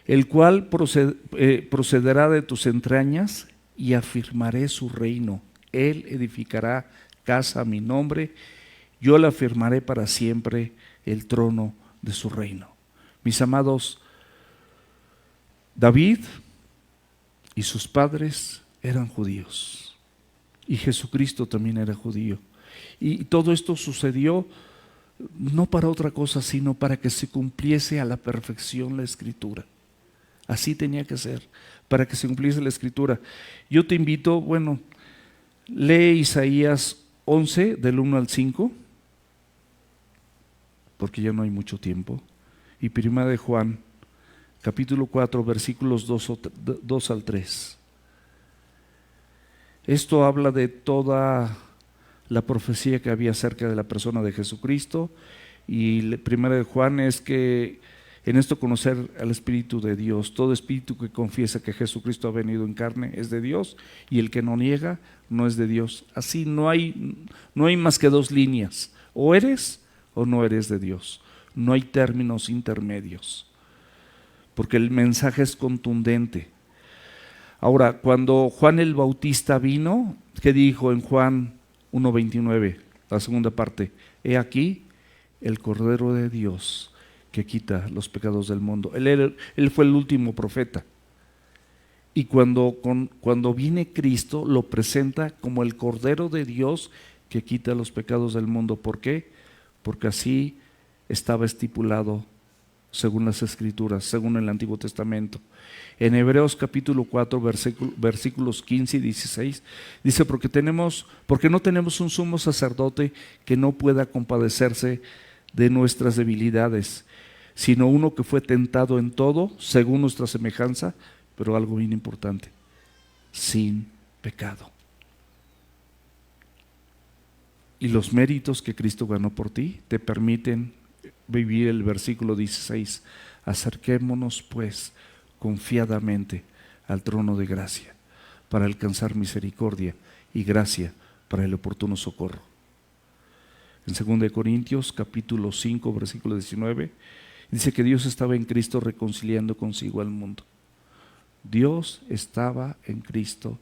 el cual procederá de tus entrañas y afirmaré su reino. Él edificará casa a mi nombre, yo le afirmaré para siempre el trono de su reino. Mis amados, David y sus padres eran judíos y Jesucristo también era judío. Y todo esto sucedió no para otra cosa, sino para que se cumpliese a la perfección la Escritura. Así tenía que ser, para que se cumpliese la Escritura. Yo te invito, lee Isaías 11, del 1 al 5, porque ya no hay mucho tiempo, y Primera de Juan, capítulo 4, versículos 2 al 3. Esto habla de toda la profecía que había acerca de la persona de Jesucristo, y Primera de Juan es que en esto conocer al Espíritu de Dios. Todo espíritu que confiesa que Jesucristo ha venido en carne es de Dios, y el que no niega no es de Dios. Así no hay más que dos líneas: o eres o no eres de Dios. No hay términos intermedios, porque el mensaje es contundente. Ahora, cuando Juan el Bautista vino, ¿qué dijo en Juan 1:29? La segunda parte: he aquí el Cordero de Dios que quita los pecados del mundo. Él fue el último profeta. Y cuando viene Cristo, lo presenta como el Cordero de Dios que quita los pecados del mundo. ¿Por qué? Porque así estaba estipulado según las Escrituras, según el Antiguo Testamento. En Hebreos capítulo 4, versículos 15 y 16, dice: porque no tenemos un sumo sacerdote que no pueda compadecerse de nuestras debilidades, sino uno que fue tentado en todo, según nuestra semejanza, pero algo bien importante: sin pecado. Y los méritos que Cristo ganó por ti te permiten vivir el versículo 16: acerquémonos pues confiadamente al trono de gracia para alcanzar misericordia y gracia para el oportuno socorro. En 2 Corintios capítulo 5 versículo 19 dice que Dios estaba en Cristo reconciliando consigo al mundo. Dios estaba en Cristo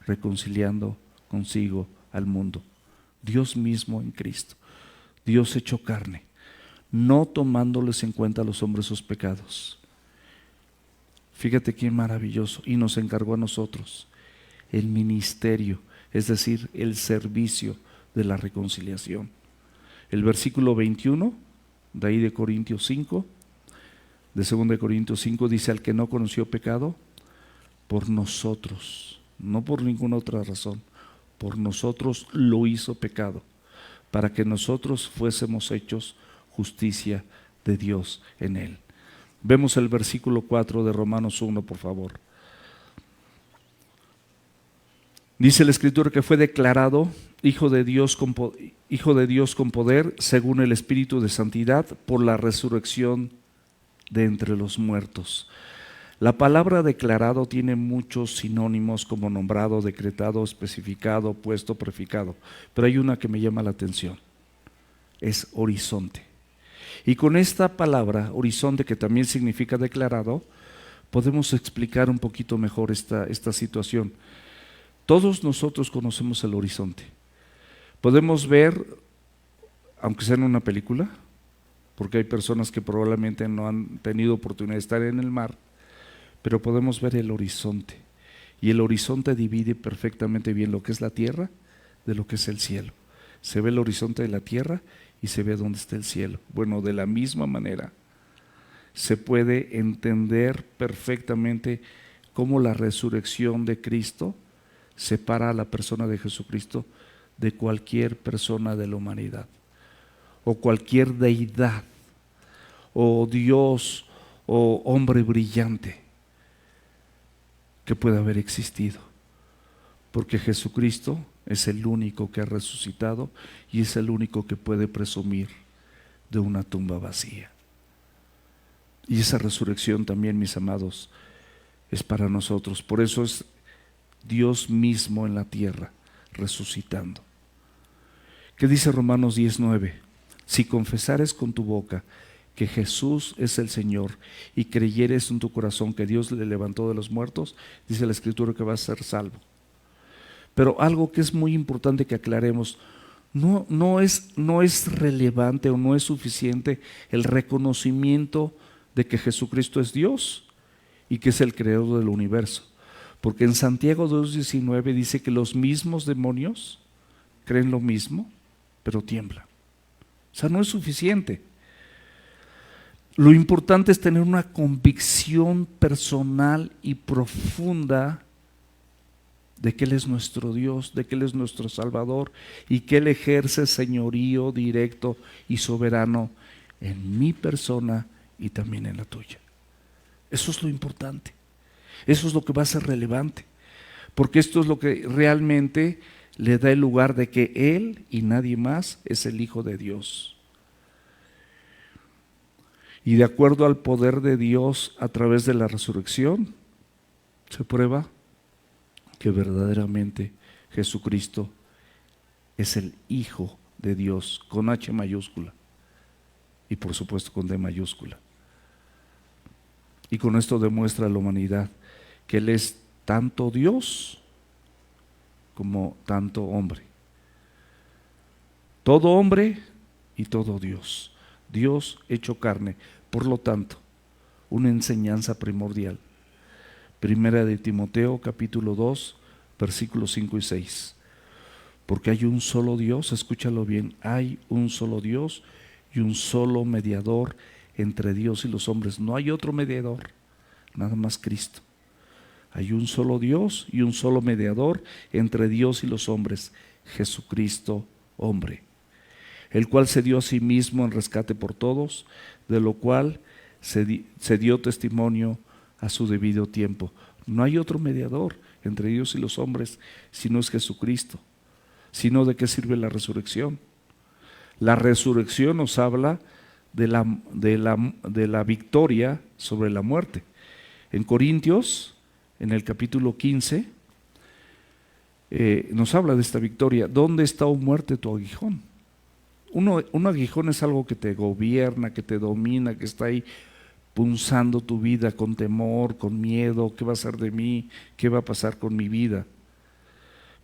reconciliando consigo al mundo. Dios mismo en Cristo, Dios hecho carne, no tomándoles en cuenta a los hombres sus pecados. Fíjate qué maravilloso. Y nos encargó a nosotros el ministerio, es decir, el servicio de la reconciliación. El versículo 21 de ahí de Corintios 5, de 2 Corintios 5, dice: al que no conoció pecado, por nosotros, no por ninguna otra razón, por nosotros lo hizo pecado, para que nosotros fuésemos hechos justicia de Dios en él. Vemos el versículo 4 de Romanos 1, por favor. Dice la Escritura que fue declarado Hijo de Dios con poder, según el Espíritu de Santidad, por la resurrección de entre los muertos. La palabra declarado tiene muchos sinónimos, como nombrado, decretado, especificado, puesto, prefijado, pero hay una que me llama la atención: es horizonte. Y con esta palabra, horizonte, que también significa declarado, podemos explicar un poquito mejor esta situación. Todos nosotros conocemos el horizonte. Podemos ver, aunque sea en una película, porque hay personas que probablemente no han tenido oportunidad de estar en el mar, pero podemos ver el horizonte. Y el horizonte divide perfectamente bien lo que es la tierra de lo que es el cielo. Se ve el horizonte de la tierra y se ve dónde está el cielo. Bueno, de la misma manera se puede entender perfectamente cómo la resurrección de Cristo separa a la persona de Jesucristo de cualquier persona de la humanidad, o cualquier deidad, o Dios, o hombre brillante que pueda haber existido, porque Jesucristo es el único que ha resucitado y es el único que puede presumir de una tumba vacía. Y esa resurrección también, mis amados, es para nosotros. Por eso es Dios mismo en la tierra resucitando. ¿Qué dice Romanos 10:9? Si confesares con tu boca que Jesús es el Señor y creyeres en tu corazón que Dios le levantó de los muertos, dice la Escritura que vas a ser salvo. Pero algo que es muy importante que aclaremos: no es relevante o no es suficiente el reconocimiento de que Jesucristo es Dios y que es el creador del universo. Porque en Santiago 2:19 dice que los mismos demonios creen lo mismo, pero tiemblan. O sea, no es suficiente. Lo importante es tener una convicción personal y profunda de que Él es nuestro Dios, de que Él es nuestro Salvador y que Él ejerce señorío directo y soberano en mi persona y también en la tuya. Eso es lo importante. Eso es lo que va a ser relevante, porque esto es lo que realmente le da el lugar de que Él y nadie más es el Hijo de Dios. Y de acuerdo al poder de Dios a través de la resurrección, se prueba que verdaderamente Jesucristo es el Hijo de Dios, con H mayúscula. y por supuesto con D mayúscula. Y con esto demuestra a la humanidad que Él es tanto Dios como tanto hombre. Todo hombre y todo Dios. Dios hecho carne. Por lo tanto, una enseñanza primordial. Primera de Timoteo, capítulo 2, versículos 5 y 6. Porque hay un solo Dios, escúchalo bien, hay un solo Dios y un solo mediador entre Dios y los hombres. No hay otro mediador, nada más Cristo. Hay un solo Dios y un solo mediador entre Dios y los hombres, Jesucristo, hombre, el cual se dio a sí mismo en rescate por todos, de lo cual se dio testimonio a su debido tiempo. No hay otro mediador entre Dios y los hombres, sino es Jesucristo. Sino, ¿de qué sirve la resurrección? La resurrección nos habla de la victoria sobre la muerte. En Corintios, en el capítulo 15, nos habla de esta victoria. ¿Dónde está, oh muerte, tu aguijón? Un aguijón es algo que te gobierna, que te domina, que está ahí punzando tu vida con temor, con miedo. ¿Qué va a ser de mí? ¿Qué va a pasar con mi vida?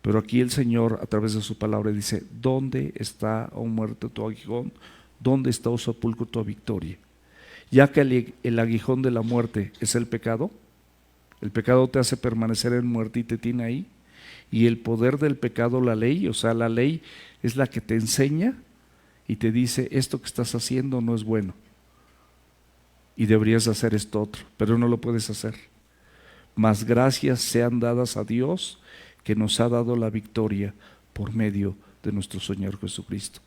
Pero aquí el Señor, a través de su palabra, dice: ¿dónde está, oh muerte, tu aguijón? ¿Dónde está, oh sepulcro, tu victoria? Ya que el aguijón de la muerte es el pecado te hace permanecer en muerte y te tiene ahí. Y el poder del pecado, la ley, o sea, la ley es la que te enseña y te dice: esto que estás haciendo no es bueno y deberías hacer esto otro, pero no lo puedes hacer. Mas gracias sean dadas a Dios, que nos ha dado la victoria por medio de nuestro Señor Jesucristo.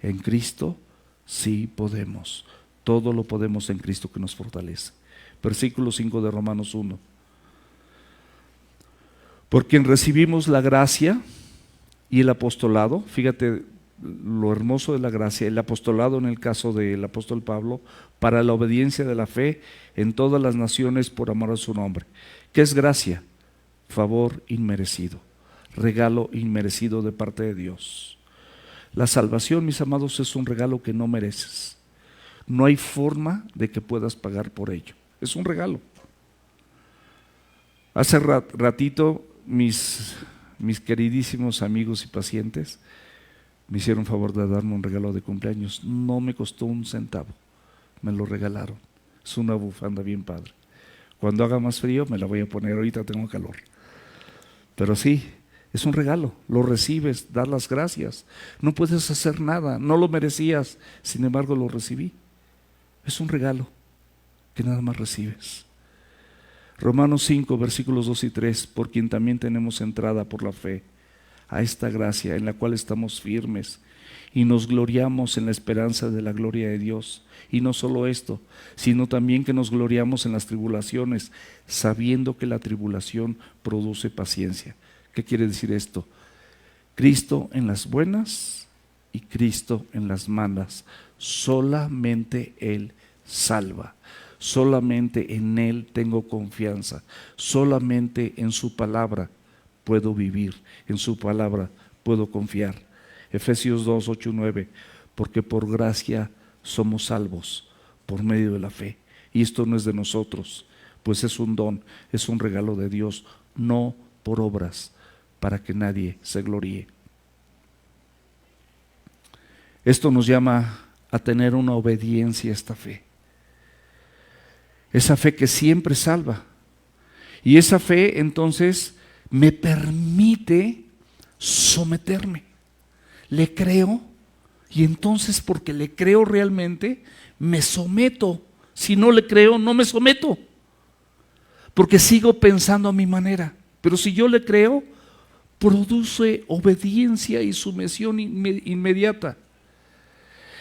En Cristo sí podemos, todo lo podemos en Cristo que nos fortalece. Versículo 5 de Romanos 1. Por quien recibimos la gracia y el apostolado. Fíjate lo hermoso de la gracia, el apostolado en el caso del apóstol Pablo, para la obediencia de la fe en todas las naciones por amor a su nombre. ¿Qué es gracia? Favor inmerecido, regalo inmerecido de parte de Dios. La salvación, mis amados, es un regalo que no mereces. No hay forma de que puedas pagar por ello. Es un regalo. Hace ratito mis queridísimos amigos y pacientes me hicieron favor de darme un regalo de cumpleaños. No me costó un centavo, me lo regalaron. Es una bufanda bien padre. Cuando haga más frío me la voy a poner, ahorita tengo calor. Pero sí, es un regalo, lo recibes, das las gracias. No puedes hacer nada, no lo merecías, sin embargo lo recibí. Es un regalo que nada más recibes. Romanos 5, versículos 2 y 3, por quien también tenemos entrada por la fe a esta gracia en la cual estamos firmes y nos gloriamos en la esperanza de la gloria de Dios. Y no solo esto, sino también que nos gloriamos en las tribulaciones, sabiendo que la tribulación produce paciencia. ¿Qué quiere decir esto? Cristo en las buenas y Cristo en las malas. Solamente Él salva. Solamente en Él tengo confianza. Solamente en su palabra puedo vivir. En su palabra puedo confiar. Efesios 2, 8 y 9. Porque por gracia somos salvos por medio de la fe. Y esto no es de nosotros, pues es un don, es un regalo de Dios, no por obras, para que nadie se gloríe. Esto nos llama a tener una obediencia a esta fe. Esa fe que siempre salva. Y esa fe entonces me permite someterme. Le creo y entonces, porque le creo realmente, me someto. Si no le creo, no me someto, porque sigo pensando a mi manera. Pero si yo le creo, produce obediencia y sumisión inmediata.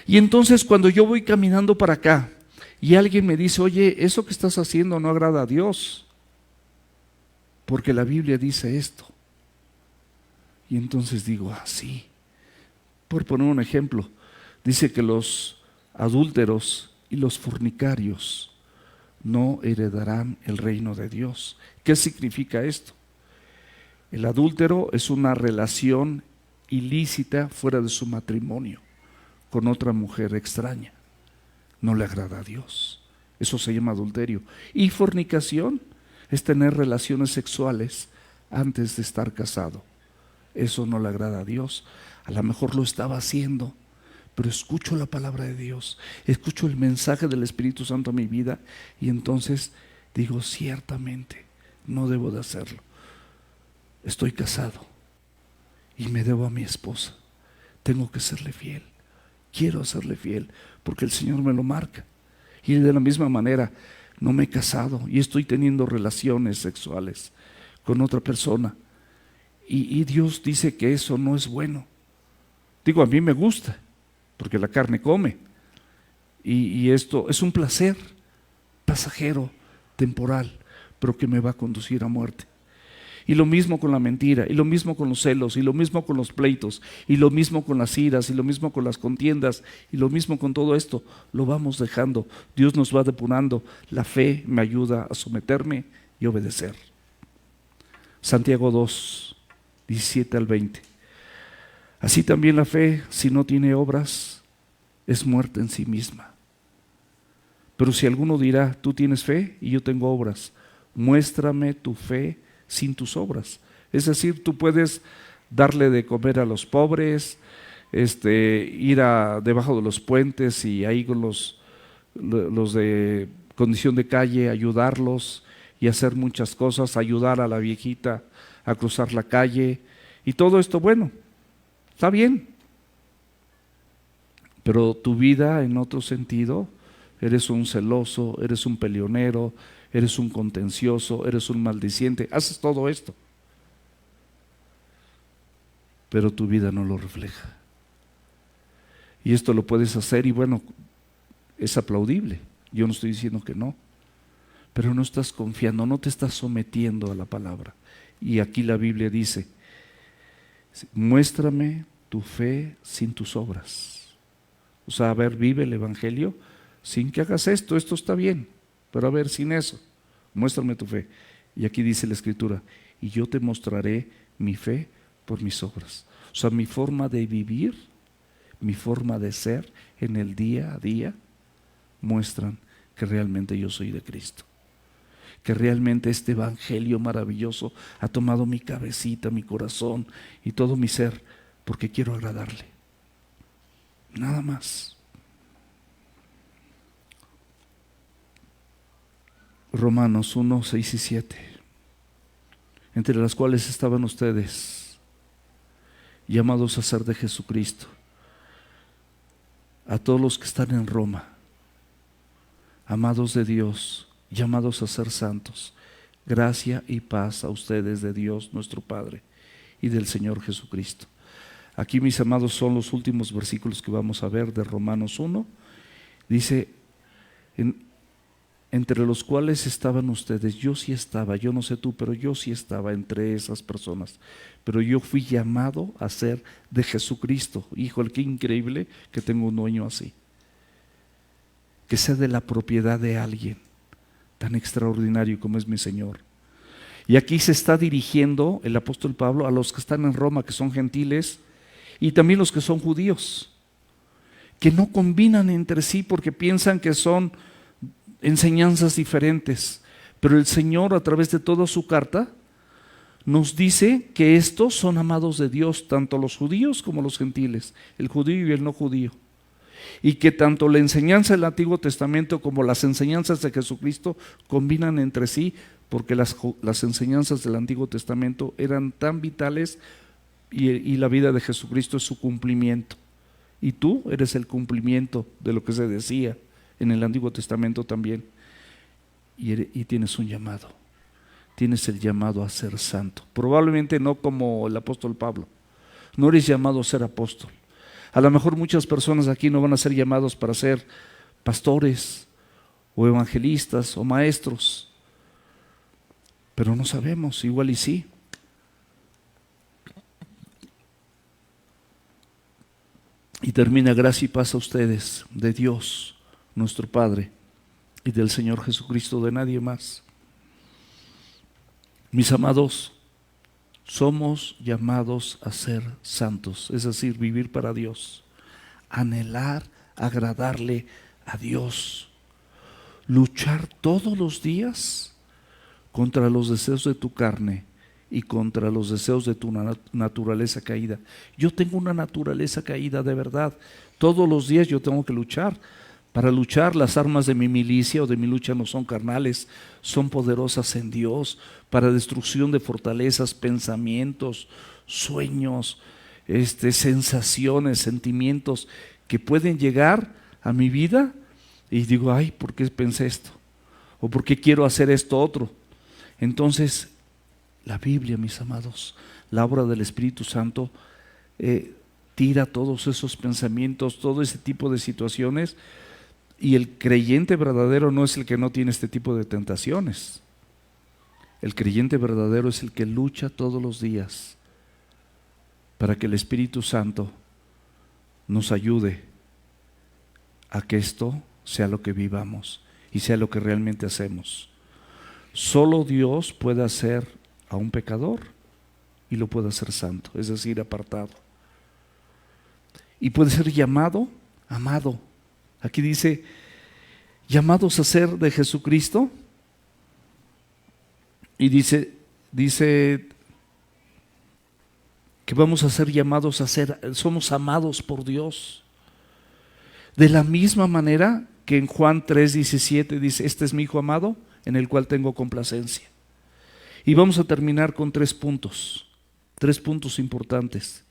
Y entonces cuando yo voy caminando para acá y alguien me dice: oye, eso que estás haciendo no agrada a Dios, porque la Biblia dice esto. Y entonces digo: ah, sí. Por poner un ejemplo, dice que los adúlteros y los fornicarios no heredarán el reino de Dios. ¿Qué significa esto? El adúltero es una relación ilícita fuera de su matrimonio con otra mujer extraña. no le agrada a Dios. Eso se llama adulterio. Y fornicación es tener relaciones sexuales antes de estar casado. Eso no le agrada a Dios. A lo mejor lo estaba haciendo, pero escucho la palabra de Dios, escucho el mensaje del Espíritu Santo a mi vida y entonces digo, ciertamente no debo de hacerlo. Estoy casado y me debo a mi esposa. Tengo que serle fiel. Quiero serle fiel porque el Señor me lo marca. Y de la misma manera, no me he casado y estoy teniendo relaciones sexuales con otra persona. Y Dios dice que eso no es bueno. Digo, a mí me gusta, porque la carne come. Y esto es un placer pasajero, temporal, pero que me va a conducir a muerte. Y lo mismo con la mentira, y lo mismo con los celos, y lo mismo con los pleitos, y lo mismo con las iras, y lo mismo con las contiendas, y lo mismo con todo esto. Lo vamos dejando. Dios nos va depurando. La fe me ayuda a someterme y obedecer. Santiago 2, 17 al 20. Así también la fe, si no tiene obras, es muerta en sí misma. Pero si alguno dirá, tú tienes fe y yo tengo obras, muéstrame tu fe sin tus obras. Es decir, tú puedes darle de comer a los pobres, ir debajo de los puentes y ahí con los de condición de calle, ayudarlos y hacer muchas cosas, ayudar a la viejita a cruzar la calle y todo esto, bueno, está bien. Pero tu vida en otro sentido, eres un celoso, eres un peleonero, eres un contencioso, eres un maldiciente, haces todo esto. Pero tu vida no lo refleja. Y esto lo puedes hacer y bueno, es aplaudible. Yo no estoy diciendo que no. Pero no estás confiando, no te estás sometiendo a la palabra. Y aquí la Biblia dice, muéstrame tu fe sin tus obras. O sea, a ver, vive el Evangelio sin que hagas esto está bien, pero a ver, sin eso, muéstrame tu fe. Y aquí dice la Escritura, y yo te mostraré mi fe por mis obras. O sea, mi forma de vivir, mi forma de ser en el día a día, muestran que realmente yo soy de Cristo. Que realmente este Evangelio maravilloso ha tomado mi cabecita, mi corazón y todo mi ser, porque quiero agradarle. Nada más. Romanos 1, 6 y 7, entre las cuales estaban ustedes, llamados a ser de Jesucristo, a todos los que están en Roma, amados de Dios, llamados a ser santos, gracia y paz a ustedes de Dios nuestro Padre y del Señor Jesucristo. Aquí, mis amados, son los últimos versículos que vamos a ver de Romanos 1. Dice, entre los cuales estaban ustedes, yo sí estaba, yo no sé tú, pero yo sí estaba entre esas personas, pero yo fui llamado a ser de Jesucristo. Híjole, qué increíble que tengo un dueño así, que sea de la propiedad de alguien tan extraordinario como es mi Señor. Y aquí se está dirigiendo el apóstol Pablo a los que están en Roma, que son gentiles, y también los que son judíos, que no combinan entre sí porque piensan que son enseñanzas diferentes, pero el Señor a través de toda su carta nos dice que estos son amados de Dios, tanto los judíos como los gentiles, el judío y el no judío, y que tanto la enseñanza del Antiguo Testamento como las enseñanzas de Jesucristo combinan entre sí, porque las enseñanzas del Antiguo Testamento eran tan vitales y la vida de Jesucristo es su cumplimiento, y tú eres el cumplimiento de lo que se decía en el Antiguo Testamento también, y tienes un llamado, tienes el llamado a ser santo. Probablemente no como el apóstol Pablo, no eres llamado a ser apóstol. A lo mejor muchas personas aquí no van a ser llamados para ser pastores o evangelistas o maestros, pero no sabemos, igual y sí. Y termina, gracia y paz a ustedes de Dios nuestro Padre y del Señor Jesucristo, de nadie más. Mis amados, somos llamados a ser santos, es decir, vivir para Dios, anhelar, agradarle a Dios. Luchar todos los días contra los deseos de tu carne y contra los deseos de tu naturaleza caída. Yo tengo una naturaleza caída de verdad. Todos los días yo tengo que luchar. Para luchar, las armas de mi milicia o de mi lucha no son carnales, son poderosas en Dios, para destrucción de fortalezas, pensamientos, sueños, sensaciones, sentimientos que pueden llegar a mi vida y digo, ay, ¿por qué pensé esto? ¿O por qué quiero hacer esto otro? Entonces, la Biblia, mis amados, la obra del Espíritu Santo, tira todos esos pensamientos, todo ese tipo de situaciones. Y el creyente verdadero no es el que no tiene este tipo de tentaciones. El creyente verdadero es el que lucha todos los días para que el Espíritu Santo nos ayude a que esto sea lo que vivamos y sea lo que realmente hacemos. Solo Dios puede hacer a un pecador y lo puede hacer santo, es decir, apartado. Y puede ser llamado, amado. Aquí dice, llamados a ser de Jesucristo. Y dice que vamos a ser llamados a ser, somos amados por Dios. De la misma manera que en Juan 3:17 dice, este es mi Hijo amado, en el cual tengo complacencia. Y vamos a terminar con 3 puntos importantes.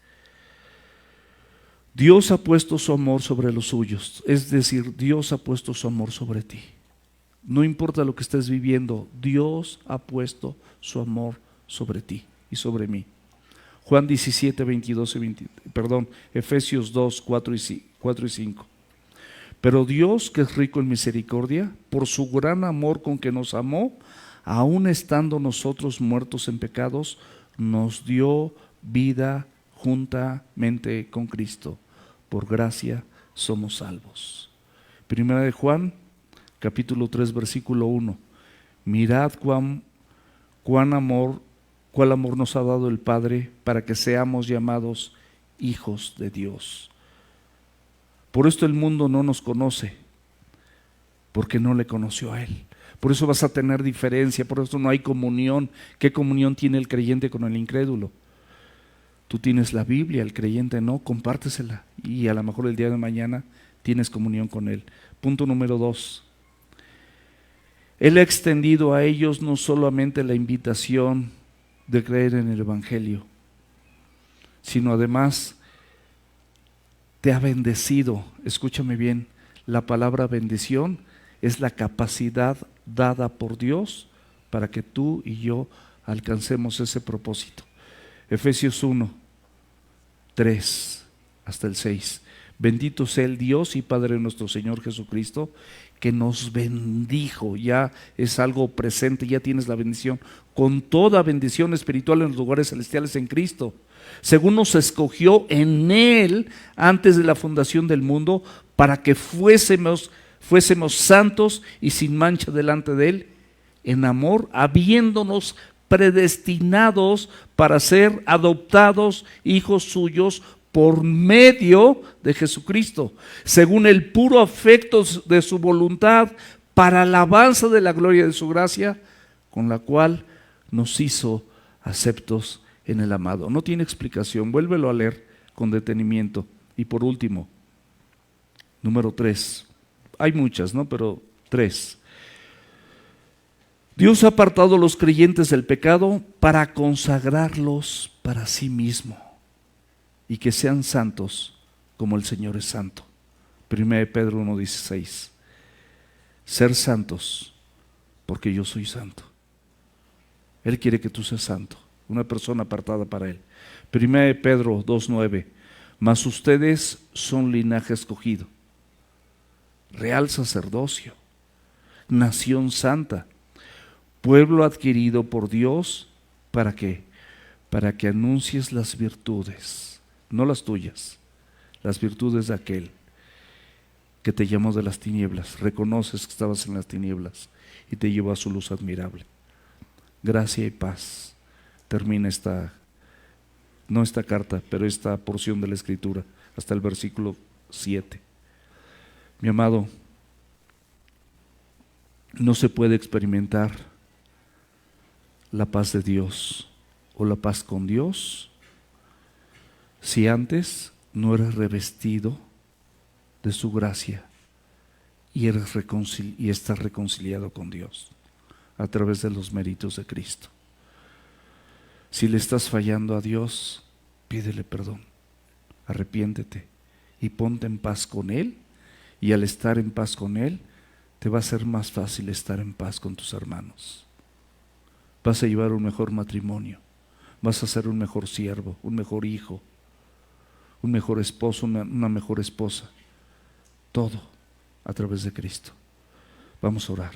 Dios ha puesto su amor sobre los suyos, es decir, Dios ha puesto su amor sobre ti. No importa lo que estés viviendo, Dios ha puesto su amor sobre ti y sobre mí. Juan 17, 22 y 20, Efesios 2, 4 y 5. Pero Dios, que es rico en misericordia, por su gran amor con que nos amó, aun estando nosotros muertos en pecados, nos dio vida juntamente con Cristo. Por gracia somos salvos. Primera de Juan, capítulo 3, versículo 1. Mirad cuál amor nos ha dado el Padre para que seamos llamados hijos de Dios. Por esto el mundo no nos conoce, porque no le conoció a Él. Por eso vas a tener diferencia, por eso no hay comunión. ¿Qué comunión tiene el creyente con el incrédulo? Tú tienes la Biblia, el creyente no, compártesela y a lo mejor el día de mañana tienes comunión con Él. Punto número 2. Él ha extendido a ellos no solamente la invitación de creer en el Evangelio, sino además te ha bendecido. Escúchame bien, la palabra bendición es la capacidad dada por Dios para que tú y yo alcancemos ese propósito. Efesios 1, 3 hasta el 6. Bendito sea el Dios y Padre de nuestro Señor Jesucristo, que nos bendijo. Ya es algo presente, ya tienes la bendición, con toda bendición espiritual en los lugares celestiales en Cristo, según nos escogió en Él antes de la fundación del mundo, para que fuésemos santos y sin mancha delante de Él, en amor, habiéndonos predestinados para ser adoptados hijos suyos por medio de Jesucristo, según el puro afecto de su voluntad, para alabanza de la gloria de su gracia, con la cual nos hizo aceptos en el amado. No tiene explicación, vuélvelo a leer con detenimiento. Y por último, número 3. Hay muchas, ¿no? Pero 3. Dios ha apartado a los creyentes del pecado para consagrarlos para sí mismo y que sean santos como el Señor es santo. 1 Pedro 1:16. Ser santos porque yo soy santo. Él quiere que tú seas santo, una persona apartada para Él. 1 Pedro 2:9. Mas ustedes son linaje escogido, real sacerdocio, nación santa, pueblo adquirido por Dios. ¿Para qué? Para que anuncies las virtudes, no las tuyas, las virtudes de aquel que te llamó de las tinieblas. Reconoces que estabas en las tinieblas y te llevó a su luz admirable. Gracia y paz. Termina no esta carta, pero esta porción de la Escritura, hasta el versículo 7. Mi amado, No se puede experimentar la paz de Dios o la paz con Dios si antes no eres revestido de su gracia y estás reconciliado con Dios a través de los méritos de Cristo. Si le estás fallando a Dios, pídele perdón, arrepiéntete y ponte en paz con Él, y al estar en paz con Él, te va a ser más fácil estar en paz con tus hermanos. Vas a llevar un mejor matrimonio, vas a ser un mejor siervo, un mejor hijo, un mejor esposo, una mejor esposa. Todo a través de Cristo. Vamos a orar.